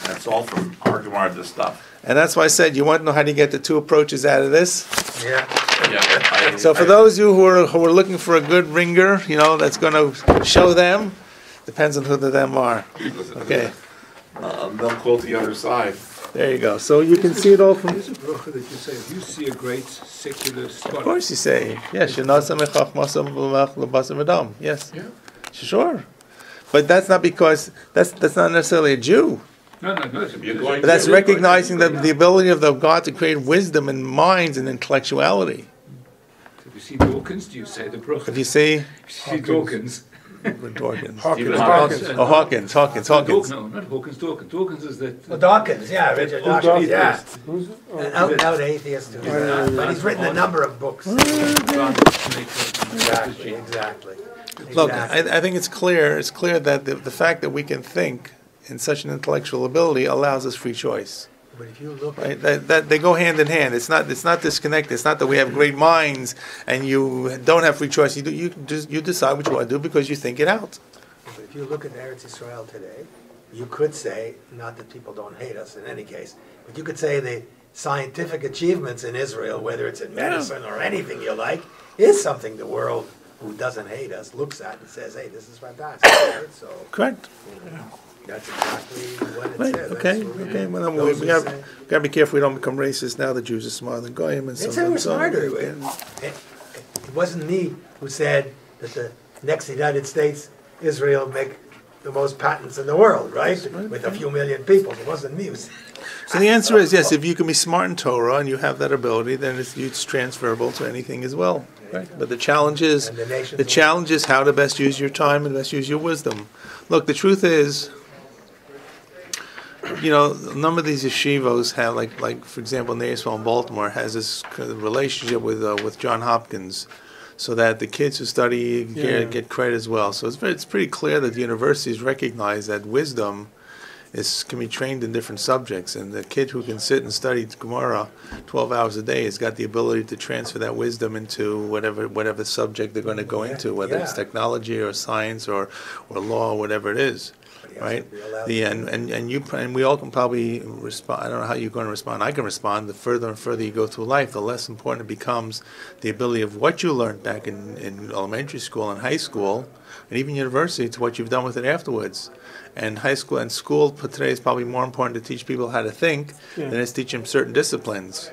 That's all from our Gemara, this stuff. And that's why I said, you want to know how to get the two approaches out of this? Yeah. So for those of you who are looking for a good ringer, that's going to show them, depends on who the them are. Okay. They'll quote the other side. There you go. So you can see it all from... There's a bracha that you say, if you see a great secular scholar... Of course you say, yes. Yes. Yeah. Sure. But that's not because, that's not necessarily a Jew. No. You're But that's recognizing the ability of the God to create wisdom and minds and intellectuality. If you see Dawkins, do you say the bracha? If you see Dawkins. Dawkins. Hawkins. Oh, Hawkins. No, not Hawkins. Dawkins is that. Well, Dawkins, yeah, Richard Dawkins, yeah. Who's An out atheist who, but he's written a number of books. Exactly. Look, I think it's clear. It's clear that the fact that we can think in such an intellectual ability allows us free choice. But if you look Right? That they go hand in hand. It's not disconnected. It's not that we have great minds and you don't have free choice. You decide what you want to do because you think it out. But if you look at Eretz Israel today, you could say, not that people don't hate us in any case, but you could say the scientific achievements in Israel, whether it's in medicine or anything you like, is something the world who doesn't hate us looks at and says, hey, this is fantastic. Right? So Correct. that's exactly what it Right. says. Okay. That's what Okay. Well, those we who got say- to be careful we don't become racist. Now the Jews are smarter than goyim and so It's who was on. smarter. It wasn't me who said that the next United States, Israel, make the most patents in the world, right? With a few million people. It wasn't me who said. So the answer is yes. If you can be smart in Torah and you have that ability, then it's transferable to anything as well. Right? But the challenge is how to best use your time and best use your wisdom. Look, the truth is, a number of these yeshivos have, like for example, Naisville in Baltimore has this kind of relationship with John Hopkins, so that the kids who study get credit as well. So it's pretty clear that the universities recognize that wisdom can be trained in different subjects, and the kid who can sit and study Gemara 12 hours a day has got the ability to transfer that wisdom into whatever subject they're going to go into, whether it's technology or science or law or whatever it is. Right? And we all can probably respond. I don't know how you're going to respond. I can respond. The further and further you go through life, the less important it becomes the ability of what you learned back in elementary school and high school, and even university, to what you've done with it afterwards. And high school and school today is probably more important to teach people how to think than it's teach them certain disciplines.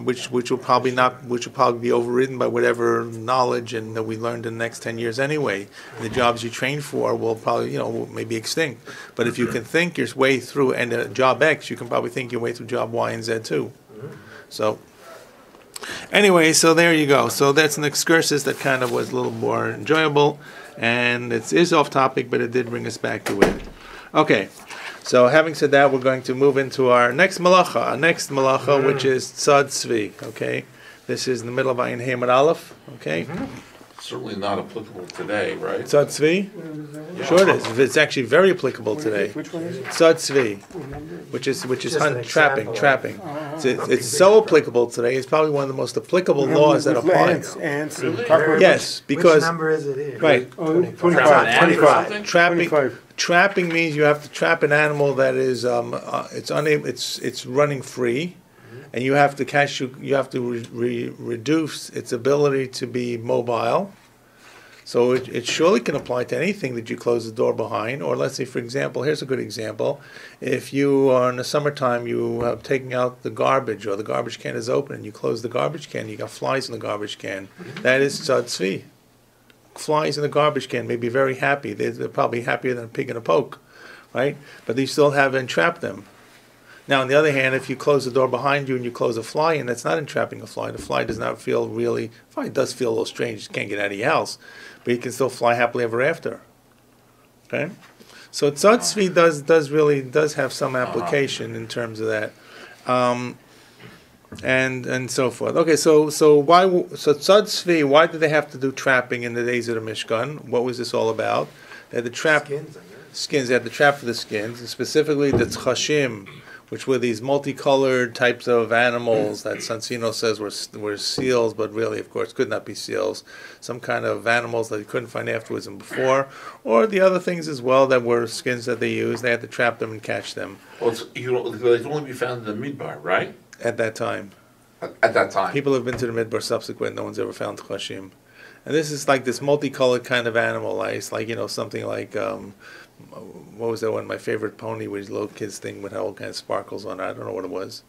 Which will probably be overridden by whatever knowledge and that we learned in the next 10 years anyway. And the jobs you train for will probably maybe extinct. But if you can think your way through and job X, you can probably think your way through job Y and Z too. So anyway, so there you go. So that's an excursus that kind of was a little more enjoyable, and it is off topic, but it did bring us back to it. Okay. So having said that, we're going to move into our next malacha, which is tzad tzvi. Okay, this is in the middle of Ayin Hamad Aleph. Okay, Certainly not applicable today, right? tzad tzvi. Sure, it is. It's actually very applicable today. Which one is it? Tzad tzvi, which is trapping. It's so applicable today. It's probably one of the most applicable laws that apply. Ants. Yes, because Which number is it in? right. 25. Trapping means you have to trap an animal that is it's running free, and you have to reduce its ability to be mobile. So it surely can apply to anything that you close the door behind. Or let's say, for example, here's a good example: if you are in the summertime, you are taking out the garbage, or the garbage can is open, and you close the garbage can, you got flies in the garbage can. That is tzad tzvi. Flies in the garbage can may be very happy. They're probably happier than a pig in a poke, right? But you still have entrapped them. Now, on the other hand, if you close the door behind you and you close a fly in, that's not entrapping a fly. The fly does not feel really... Fly does feel a little strange. You can't get out of your house. But you can still fly happily ever after. Okay? So tzad tzvi does have some application in terms of that. And so forth. Okay, so tzad tzvi, why did they have to do trapping in the days of the Mishkan? What was this all about? They had to trap skins. They had to trap for the skins, and specifically the tzchashim, which were these multicolored types of animals that Sansino says were seals, but really, of course, could not be seals. Some kind of animals that you couldn't find afterwards and before, or the other things as well that were skins that they used. They had to trap them and catch them. Well, they can only be found in the midbar, right? At that time. At that time. People have been to the midbar subsequent. No one's ever found tzchashim. And this is like this multicolored kind of animal. Like something like what was that one? My favorite pony, which little kids thing with all kinds of sparkles on it. I don't know what it was.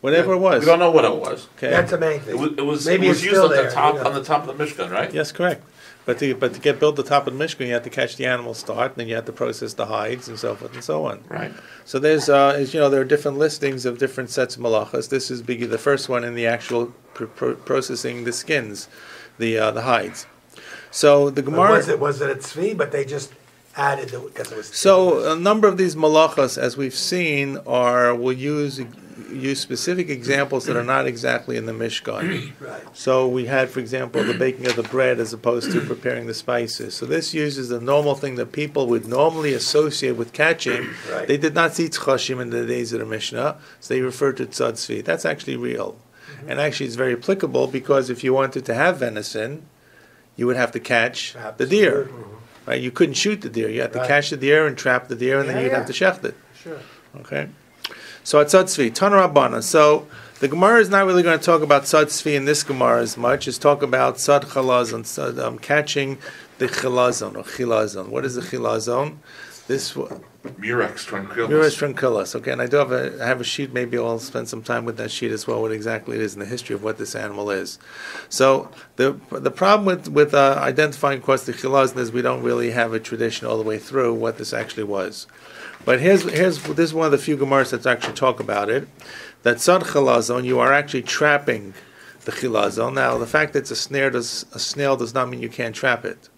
Whatever it was. We don't know what it was. Okay. That's the main thing. It was Maybe used still on there, the top of the Mishkan, right? Yes, correct. But to get built the top of the Mishkan, you have to catch the animal start, and then you have to process the hides and so forth and so on. Right. So there's, there are different listings of different sets of malachas. This is the first one in the actual processing the skins, the hides. So the Gemara was it a tzvi? But they just added because it was. So a number of these malachas, as we've seen, will use specific examples that are not exactly in the Mishkan. Right. So we had, for example, the baking of the bread as opposed to preparing the spices. So this uses the normal thing that people would normally associate with catching. Right. They did not see tzchashim in the days of the Mishnah, so they referred to tzad tzvi. That's actually real. And actually it's very applicable because if you wanted to have venison, you would have to catch the deer. Right? You couldn't shoot the deer. You had to catch the deer and trap the deer, and then you'd have to shecht it. Sure. Okay? So at tzad tzvi, Tana Rabbana. So the Gemara is not really going to talk about tzad tzvi in this Gemara as much as talk about tzad chalazon, catching the chilazon or chilazon. What is the chilazon? This Murex tranquillus. Murex tranquillus. Okay, and I do have a sheet. Maybe I'll spend some time with that sheet as well. What exactly it is and the history of what this animal is. So the problem with identifying, of course, the chilazon is we don't really have a tradition all the way through what this actually was. But this is one of the few Gemaras that actually talk about it. That tzad chilazon, you are actually trapping the chilazon. Now, the fact that it's a snail does not mean you can't trap it.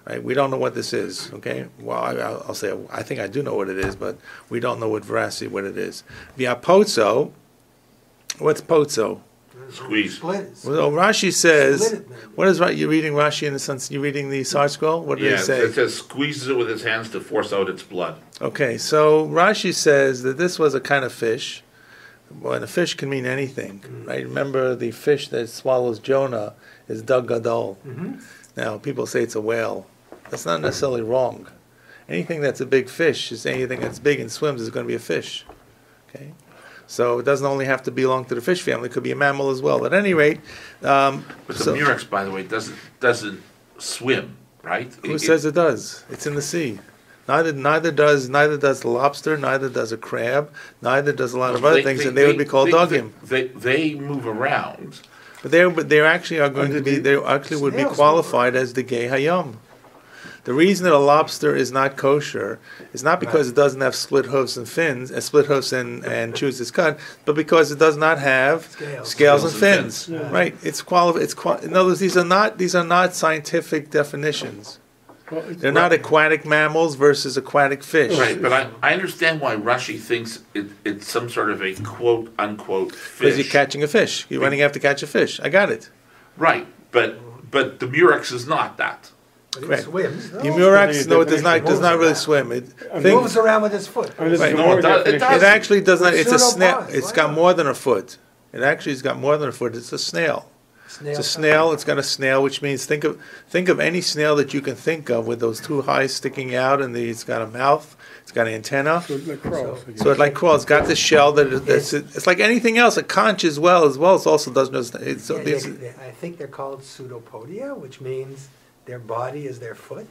Right? We don't know what this is. Okay. Well, I'll say I think I do know what it is, but we don't know what veracity what it is. Via pozzo. What's pozzo? Squeeze. Well, Rashi says. What is right? You're reading Rashi in the sense you're reading the Sar Scroll. What did it say? It says squeezes it with his hands to force out its blood. Okay, so Rashi says that this was a kind of fish. Well, and a fish can mean anything, right? Remember, the fish that swallows Jonah is Dag Gadol. Now, people say it's a whale. That's not necessarily wrong. Anything that's a big fish is anything that's big and swims is going to be a fish. Okay, so it doesn't only have to belong to the fish family; it could be a mammal as well. At any rate, but the murex, by the way, doesn't swim, right? Who says it does? It's in the sea. Neither does the lobster, neither does a crab, neither does a lot of other things, and they would be called dogim. They move around. But they actually are going to be. They actually would be qualified as the gay hayam. The reason that a lobster is not kosher is not because it doesn't have split hoofs and fins, and chews its cud, but because it does not have scales and fins. Yeah. Right? In other words, these are not scientific definitions. They're not aquatic mammals versus aquatic fish. Right, but I understand why Rashi thinks it's some sort of a quote-unquote fish. Because you're catching a fish. You're running after catch a fish. I got it. Right, but the murex is not that. But it swims. The murex, no, it does not really swim. It moves around with his foot. Right. No, it does. It actually does not. It's a snail. Pseudopods. It's got more than a foot. It actually has got more than a foot. It's a snail. It's a snail. It's got a snail, which means think of any snail that you can think of with those two eyes sticking out, and it's got a mouth. It's got an antenna. So it like crawls. So it like crawls. It's got the shell it's like anything else. A conch as well. It also does. I think they're called pseudopodia, which means their body is their foot,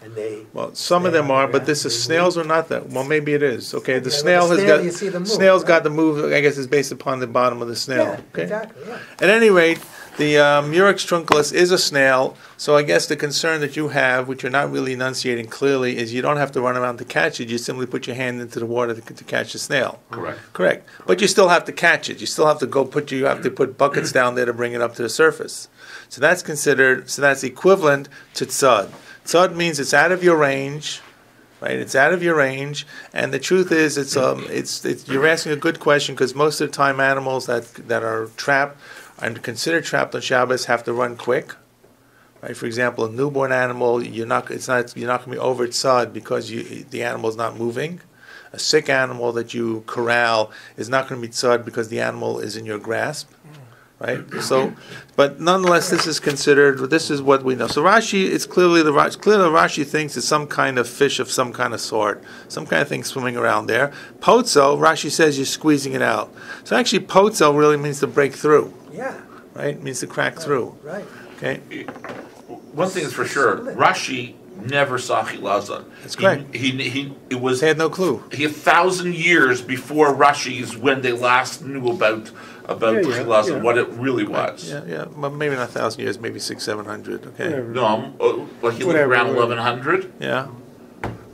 and they. Well, some of them are, but snails are not that. Well, maybe it is. Okay, the snail has got. You see them move, snail's right? got the move. I guess is based upon the bottom of the snail. Yeah, okay? exactly. Yeah. At any rate, the Murex trunculus is a snail. So I guess the concern that you have, which you're not really enunciating clearly, is you don't have to run around to catch it. You simply put your hand into the water to catch the snail. Correct. But you still have to catch it. You still have to You have to put buckets down there to bring it up to the surface. So that's equivalent to tzad. Tzad means it's out of your range, right? It's out of your range, and the truth is, you're asking a good question because most of the time animals that are trapped and considered trapped on Shabbos have to run quick, right? For example, a newborn animal, you're not going to be over tzad because the animal is not moving. A sick animal that you corral is not going to be tzad because the animal is in your grasp. Right. So, but nonetheless, this is what we know. So Rashi, it's clearly Rashi thinks it's some kind of fish of some kind of sort, some kind of thing swimming around there. Potzo, Rashi says you're squeezing it out. So actually, potzo really means to break through. Yeah. Right. It means to crack through. Right. Okay. One thing is for sure, Rashi never saw chilazon. That's correct. It was. They had no clue. 1,000 years before Rashi is when they last knew about chilazon, what it really was. Yeah. Well, maybe not 1,000 years, maybe 600-700. Okay. Whatever. No, he lived around 1100. Yeah.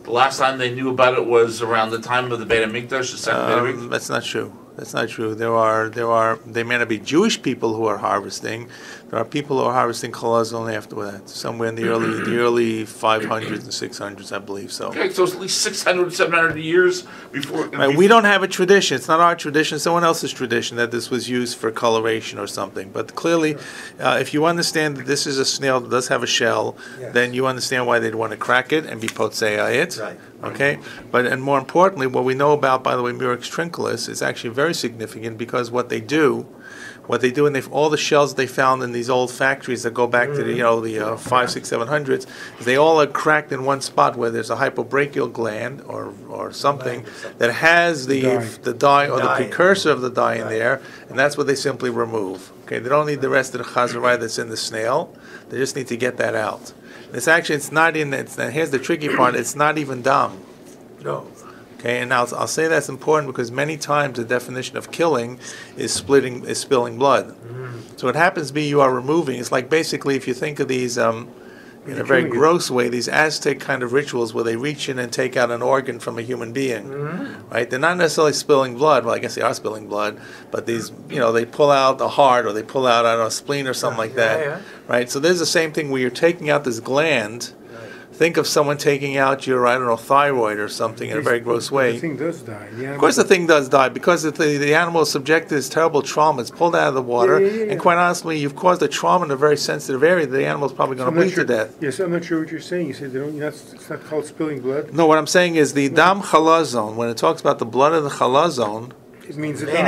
The last time they knew about it was around the time of the Beit HaMikdash, the second Beit HaMikdash. That's not true. That's not true. They may not be Jewish people who are harvesting. There are people who are harvesting chalazon after that, somewhere in the early 500s and 600s, I believe so. Okay, so it's at least 600, 700 years before. Right, we don't have a tradition. It's not our tradition. Someone else's tradition that this was used for coloration or something. But clearly, if you understand that this is a snail that does have a shell, then you understand why they'd want to crack it and be potsei it. Right. Okay, and more importantly, what we know about, by the way, Murex trinculus is actually very significant because what they do, and all the shells they found in these old factories that go back to the 5, 6, 700s, they all are cracked in one spot where there's a hypobrachial gland or something that has the dye or the precursor of the dye in there, and that's what they simply remove. Okay, they don't need the rest of the chazarai that's in the snail; they just need to get that out. It's not in. Here's the tricky part. It's not even dam. No. Okay, and now I'll say that's important because many times the definition of killing is spilling blood. So what happens to be you are removing. It's like basically if you think of these in a very gross way, these Aztec kind of rituals where they reach in and take out an organ from a human being, right? They're not necessarily spilling blood. Well, I guess they are spilling blood, but these, they pull out the heart or they pull out, a spleen or something like that, right? So there's the same thing where you're taking out this gland. Think of someone taking out your, thyroid or something in a very gross way. The thing does die. Of course the thing does die because the animal is subjected to this terrible trauma. It's pulled out of the water, and quite honestly, you've caused a trauma in a very sensitive area. The animal's probably going to bleed to death. Yes, I'm not sure what you're saying. You said it's not called spilling blood? No, what I'm saying is the dam chalazon, when it talks about the blood of the chalazon, it means it may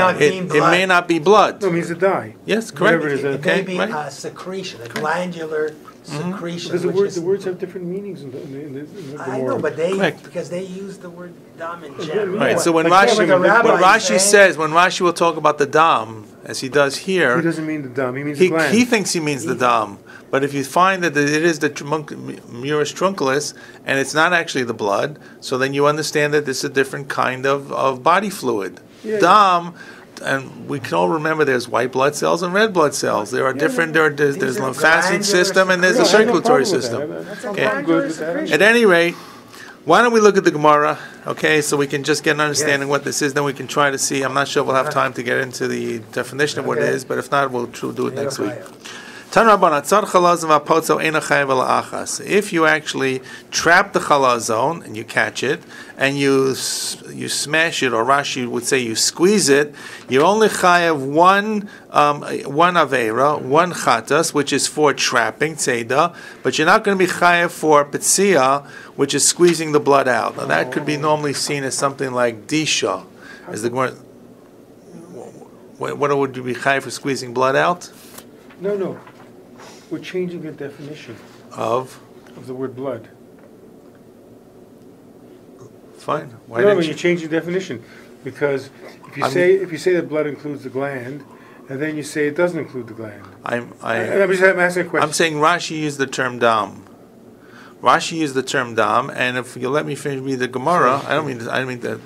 not be blood. No, it means to die. Yes, correct. It may be a secretion, a glandular secretion. Because the words have different meanings in the I know, but because they use the word dam in general. Right. So when Rashi will talk about the dam, as he does here, he doesn't mean the dam. He means the gland. He thinks he means the dam. But if you find that it is the Murex trunculus and it's not actually the blood, so then you understand that this is a different kind of body fluid. Dam. And we can all remember there's white blood cells and red blood cells. There are different. There's lymphatic system and there's a circulatory system. Okay. At any rate, why don't we look at the Gemara? Okay, so we can just get an understanding what this is. Then we can try to see. I'm not sure we'll have time to get into the definition of what it is, but if not, we'll do it next week. If you actually trap the chalazon and you catch it and you smash it, or Rashi would say you squeeze it, you only chayav one aveira, one chatas, which is for trapping tzeda, but you're not going to be chayav for petzia, which is squeezing the blood out. Now that could be normally seen as something like disha. As the what would you be chayav for squeezing blood out? No. We're changing the definition of the word blood. Fine. Why when you change the definition, because if you say that blood includes the gland, and then you say it doesn't include the gland. I'm asking a question. I'm saying Rashi used the term dam. Rashi used the term dam, and if you let me finish read the Gemara, I don't mean that.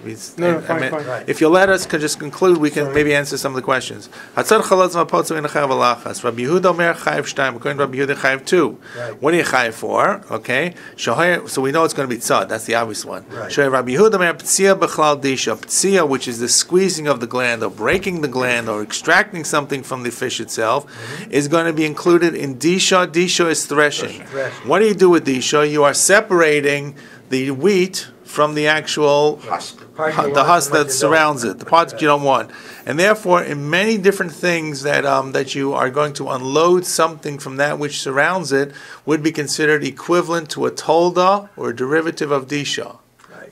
Fine. If you let us just conclude, we can maybe answer some of the questions. Hatzar chalazon v'potzo in chayav alachas. Rabbi Yehuda omer chayav shtayim. According to Rabbi Yehuda, chayav 2. What are you chayav for? Okay, so we know it's going to be tzad. That's the obvious one. Shohay Rabbi Yehuda omer p'tzia b'chlal disha. P'tzia, which is the squeezing of the gland or breaking the gland or extracting something from the fish itself, is going to be included in disha. Disha is threshing. What do you do with disha? You are separating the wheat from the actual husk, the husk that surrounds it, the parts that you don't want. And therefore, in many different things that you are going to unload something from that which surrounds it would be considered equivalent to a tolda or a derivative of disha.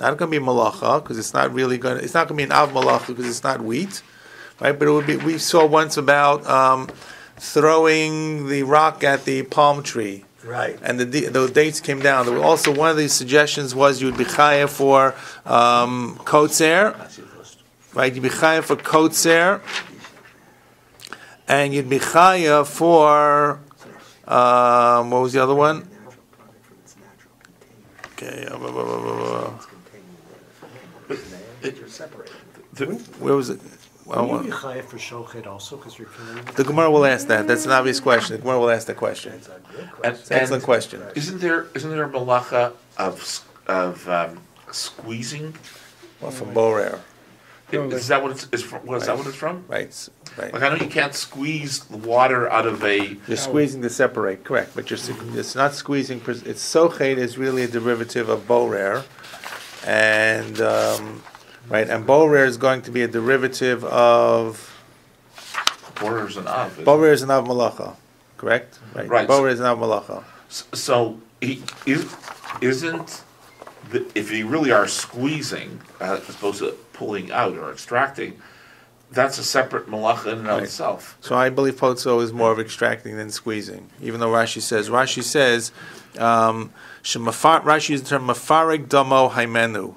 Not going to be malacha because it's not really going. It's not going to be an av malacha because it's not wheat, right? But it would be. We saw once about throwing the rock at the palm tree. Right. And the dates came down. There was also one of these suggestions was you would be chayav for kotzer, right? You'd be chayav for kotzer, and you'd be chayav for what was the other one? Okay. You're separating. Where was it? Will you be chayav for shochet also because you're killing? The Gemara will ask that. That's an obvious question. The Gemara will ask that question. That's a good question. It's an excellent question. Isn't there a malacha of squeezing? Well, from borer. Is that what it's from? Is that what it's from? Right. Right. Like I know you can't squeeze the water out of a. You're squeezing to separate, correct? But it's not squeezing. It's sochet is really a derivative of borer, and right, and borer is going to be a derivative of. Borer is an av. Borer is an av malacha, correct? Right. Borer is an av malacha. So isn't if you really are squeezing as opposed to pulling out or extracting, that's a separate malacha in and of itself. So I believe potso is more of extracting than squeezing, even though Rashi says Rashi uses the term mafarek damo haimenu.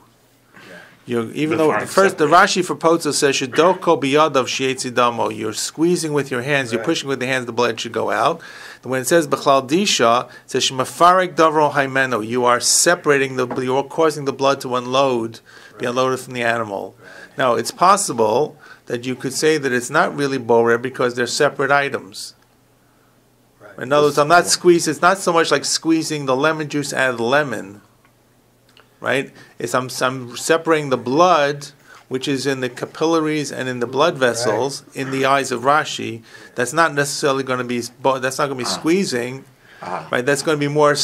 Even though the Rashi for potso says shedoko biyadav shietzi damo, you're squeezing with your hands, you're pushing with the hands, the blood should go out. And when it says b'chlal disha, it says shemafarek davro haimenu, you are separating you are causing the blood to be unloaded from the animal. Now it's possible that you could say that it's not really borer because they're separate items. Right. In other words, I'm not squeezing. It's not so much like squeezing the lemon juice out of the lemon, right? It's I'm separating the blood, which is in the capillaries and in the blood vessels, in the eyes of Rashi. That's not necessarily going to be. That's not going to be squeezing. Right, that's going to be more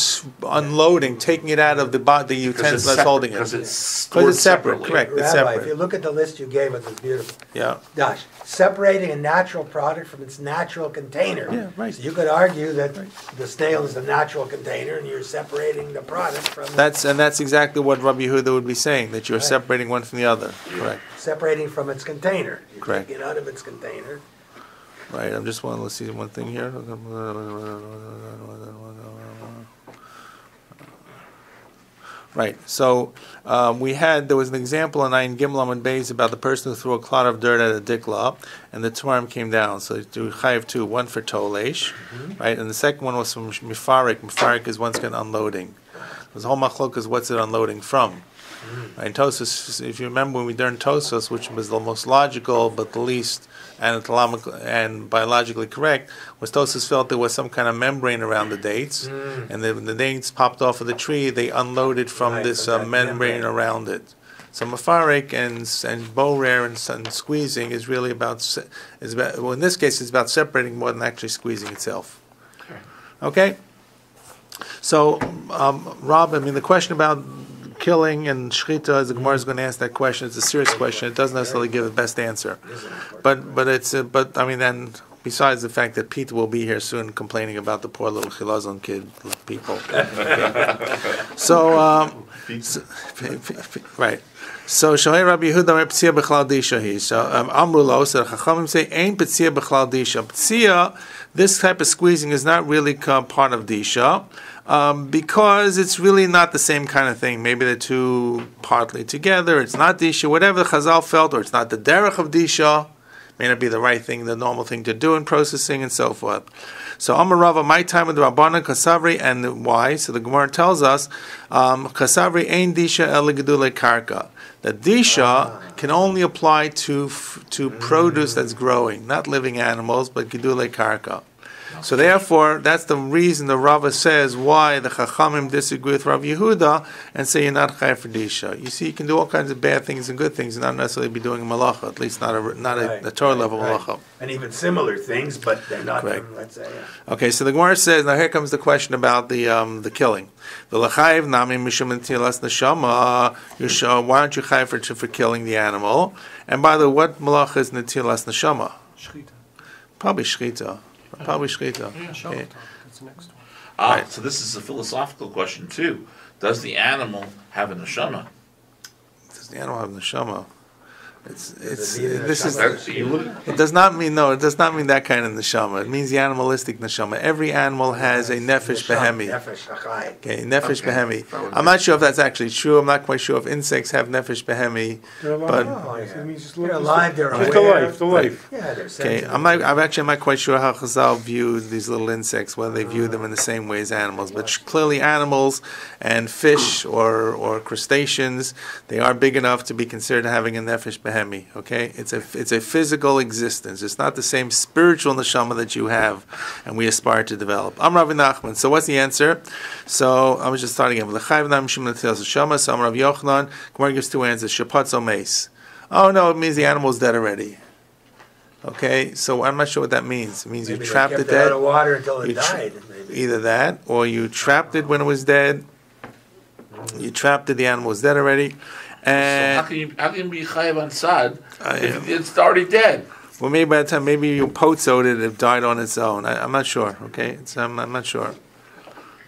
unloading, taking it out of the utensil that's holding it. Because it's separate, correct. It's Rabbi, separate. if you look at the list you gave us, it's beautiful. Yeah. Dash, separating a natural product from its natural container. Yeah, right. So you could argue that the snail is the natural container, and you're separating the product from. That's exactly what Rabbi Yehuda would be saying, that you're separating one from the other. Correct. Separating from its container. You correct. take it out of its container. Right, I'm just wanting to see one thing here. Right, so there was an example in Ayin Gimel and Beis about the person who threw a clod of dirt at a dikla, and the tamarim came down. So you chayiv two, one for tolesh, right, and the second one was from mifarik. Mifarik is once again unloading. There's a whole machlok is what's it unloading from. Right, Tosfos, if you remember when we learned Tosfos, which was the most logical but the least anatomical and biologically correct, was Tosfos felt there was some kind of membrane around the dates, and when the dates popped off of the tree, they unloaded from this membrane around it. So mafarik and borer and squeezing is really about well, in this case it's about separating more than actually squeezing itself. Okay. So Rob, the question about killing and shchita, as the Gemara is going to ask that question. It's a serious question. It doesn't necessarily give the best answer, but then besides the fact that Peter will be here soon complaining about the poor little Chilazon kid people. Right. So Shohei Rabbi Yehuda P'tzia b'chlal disha hi. So Amru lo, so Chachamim say Ein P'tzia b'chlal disha. P'tzia, this type of squeezing is not really part of disha. Because it's really not the same kind of thing. Maybe they're two partly together. It's not disha, whatever the Chazal felt, or it's not the derech of disha. May not be the right thing, the normal thing to do in processing and so forth. So Amar Rava, my time with Rabbanan Kasavri, and why? So the Gemara tells us, Kasavri ein disha el gedule karka. That disha can only apply to produce that's growing, not living animals, but gedule karka. So therefore, that's the reason the Rava says why the Chachamim disagree with Rav Yehuda and say you're not chayav for disha. You see, you can do all kinds of bad things and good things and not necessarily be doing a malacha, at least not a Torah level malacha. And even similar things, but they're not. Let's say. Okay, so the Gemara says now here comes the question about the killing. The lachayiv nami mishum netilas neshama. Why aren't you chayav for killing the animal? And by the way, what malacha is netilas neshama? Shchita. Probably shchita. Probably shchita. Okay. That's the next one. Right. So this is a philosophical question too. Does the animal have a neshama? Does the animal have a neshama? It does not mean It does not mean that kind of neshama. It means the animalistic neshama. Every animal has a nefesh behemi. Okay, nefesh behemi. I'm not sure if that's actually true. I'm not quite sure if insects have nefesh behemi. They're alive. They're alive. They're just aware. the life. Yeah, they're okay, I'm not quite sure how Chazal view these little insects, whether they view them in the same way as animals. But clearly, animals and fish or crustaceans, they are big enough to be considered having a nefesh behemi. Okay, it's a physical existence. It's not the same spiritual neshama that you have, and we aspire to develop. I'm Rav Nachman. So what's the answer? So I was just starting again. So I'm Rav Yochanan. Gemara gives two answers. Shapatz o meis. Oh no, it means the animal's dead already. Okay, so I'm not sure what that means. It means maybe you trapped it dead. Out of water until it died. Either that, or you trapped it when it was dead. You trapped it. The animal was dead already. And so how can you be chayav on sad if it's already dead? Well, maybe by the time you potzoed it died on its own. I'm not sure. Okay, I'm not sure.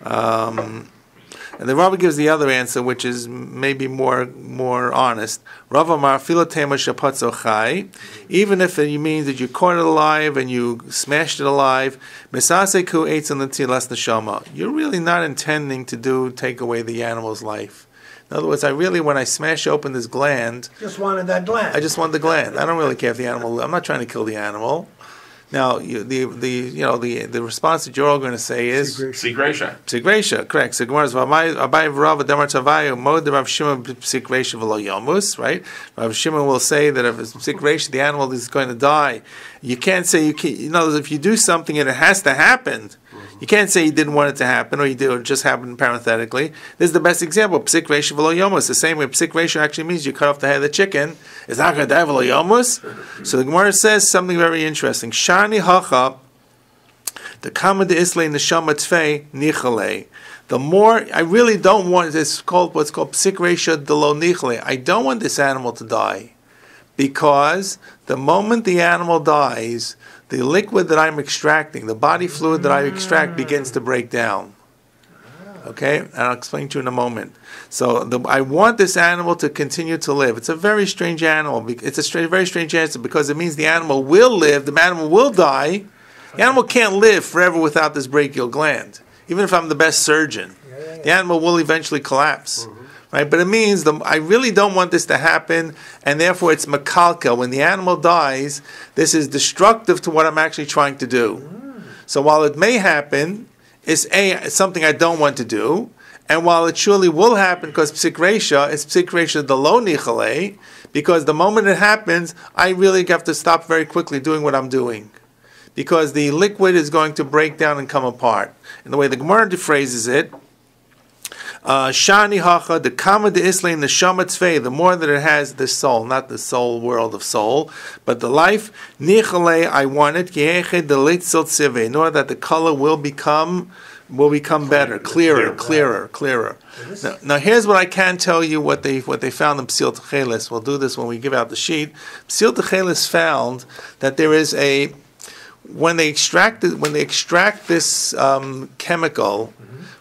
And the Rabbi gives the other answer, which is maybe more honest. Rav Amar filotema shapatzo chai, even if it means that you caught it alive and you smashed it alive, misaseku eitzon l'tzilas neshama. You're really not intending to take away the animal's life. In other words, when I smash open this gland, just wanted that gland. I just want the gland. I don't really care if the animal. I'm not trying to kill the animal. Now, the response that you're all going to say is Psik Reisha, correct. So Gemara is Abai Rav Damar Tavayu Mod Rav Shimon Psik Reisha V'lo Yomus, right? Rav Shimon will say that if it's Psik Reisha, the animal is going to die. You can't say if you do something and it has to happen. You can't say you didn't want it to happen, or you did, or it just happened parenthetically. This is the best example. Psik Reisha V'lo Yomus. The same way Psik Reisha actually means you cut off the head of the chicken. It's not going to die V'lo Yomus. So the Gemara says something very interesting. Shani hacha, the kama de islay neshama tfei nichale. The more I really don't want what's called Psik Reisha de lo nichale. I don't want this animal to die, because the moment the animal dies, the liquid that I'm extracting, the body fluid that I extract, begins to break down. Okay, and I'll explain to you in a moment. So I want this animal to continue to live. It's a very strange animal. It's a very strange answer, because it means the animal will live, the animal will die. The animal can't live forever without this brachial gland. Even if I'm the best surgeon, the animal will eventually collapse. Right? But it means I really don't want this to happen, and therefore it's makalkel. When the animal dies, this is destructive to what I'm actually trying to do. So while it may happen, it's something I don't want to do, and while it surely will happen, because Psik Reisha, it's Psik Reisha de lo nichale, because the moment it happens, I really have to stop very quickly doing what I'm doing, because the liquid is going to break down and come apart. And the way the Gemara phrases it, Shani hacha, the kama de islain, the shama tzvei, the more that it has the soul, not the soul world of soul, but the life, nichale, I want it, ki'eched de litzot tzivei, nor that the color will become better, clearer. Now here's what I can tell you, what they found in Psil Techeles. We'll do this when we give out the sheet. Psil Techeles found that there is when they extract this chemical,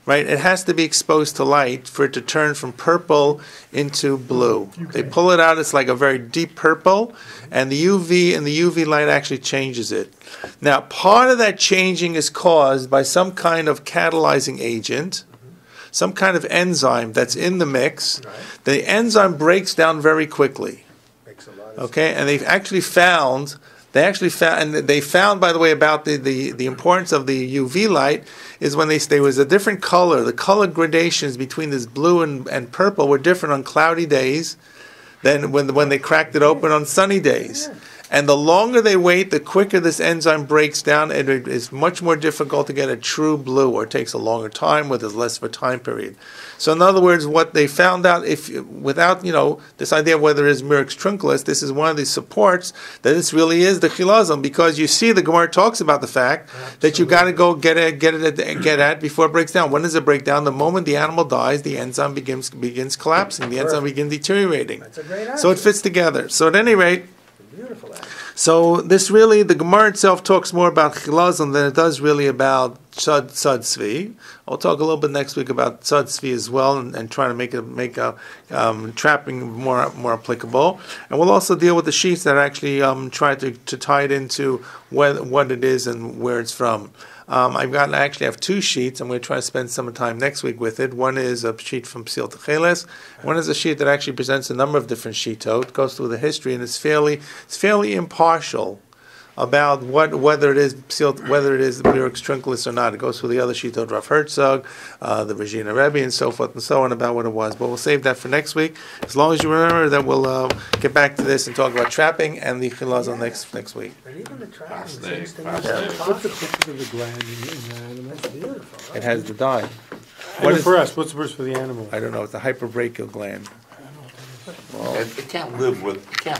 right, it has to be exposed to light for it to turn from purple into blue. They pull it out, it's like a very deep purple, and the UV light actually changes it. Now, part of that changing is caused by some kind of catalyzing agent, some kind of enzyme that's in the mix. The enzyme breaks down very quickly. Okay, and they found, by the way, about the importance of the UV light is when there was a different color. The color gradations between this blue and purple were different on cloudy days than when they cracked it open on sunny days. And the longer they wait, the quicker this enzyme breaks down, and it is much more difficult to get a true blue, or it takes a longer time with less of a time period. So in other words, what they found out, without this idea of whether it is Mirix trunculus, this is one of the supports that this really is the chilazon, because you see the Gemara talks about the fact that you got to go get at before it breaks down. When does it break down? The moment the animal dies, the enzyme begins collapsing. The enzyme begins deteriorating. That's a great answer. So it fits together. So at any rate, beautiful answer. So this really, the Gemara itself talks more about chilazon than it does really about tzad tzvi. I'll talk a little bit next week about tzad tzvi as well, and try to make trapping more applicable. And we'll also deal with the sheets that actually try to tie it into what it is and where it's from. I actually have two sheets. I'm going to try to spend some time next week with it. One is a sheet from Psil Techeles. One is a sheet that actually presents a number of different shitot. It goes through the history, and it's fairly impartial about whether it is Biruk Strinklis or not. It goes through the other sheetot, Rav Herzog, the Regina Rebbe, and so forth and so on about what it was. But we'll save that for next week. As long as you remember that, we'll get back to this and talk about trapping and the chilazon next week. But even the trapping Fascinating, seems to fascinating. What's the purpose of the gland in the animal? That's beautiful. It has the dye. And for us, what's the purpose for the animal? I don't know. It's a hyperbrachial gland. It can't live with.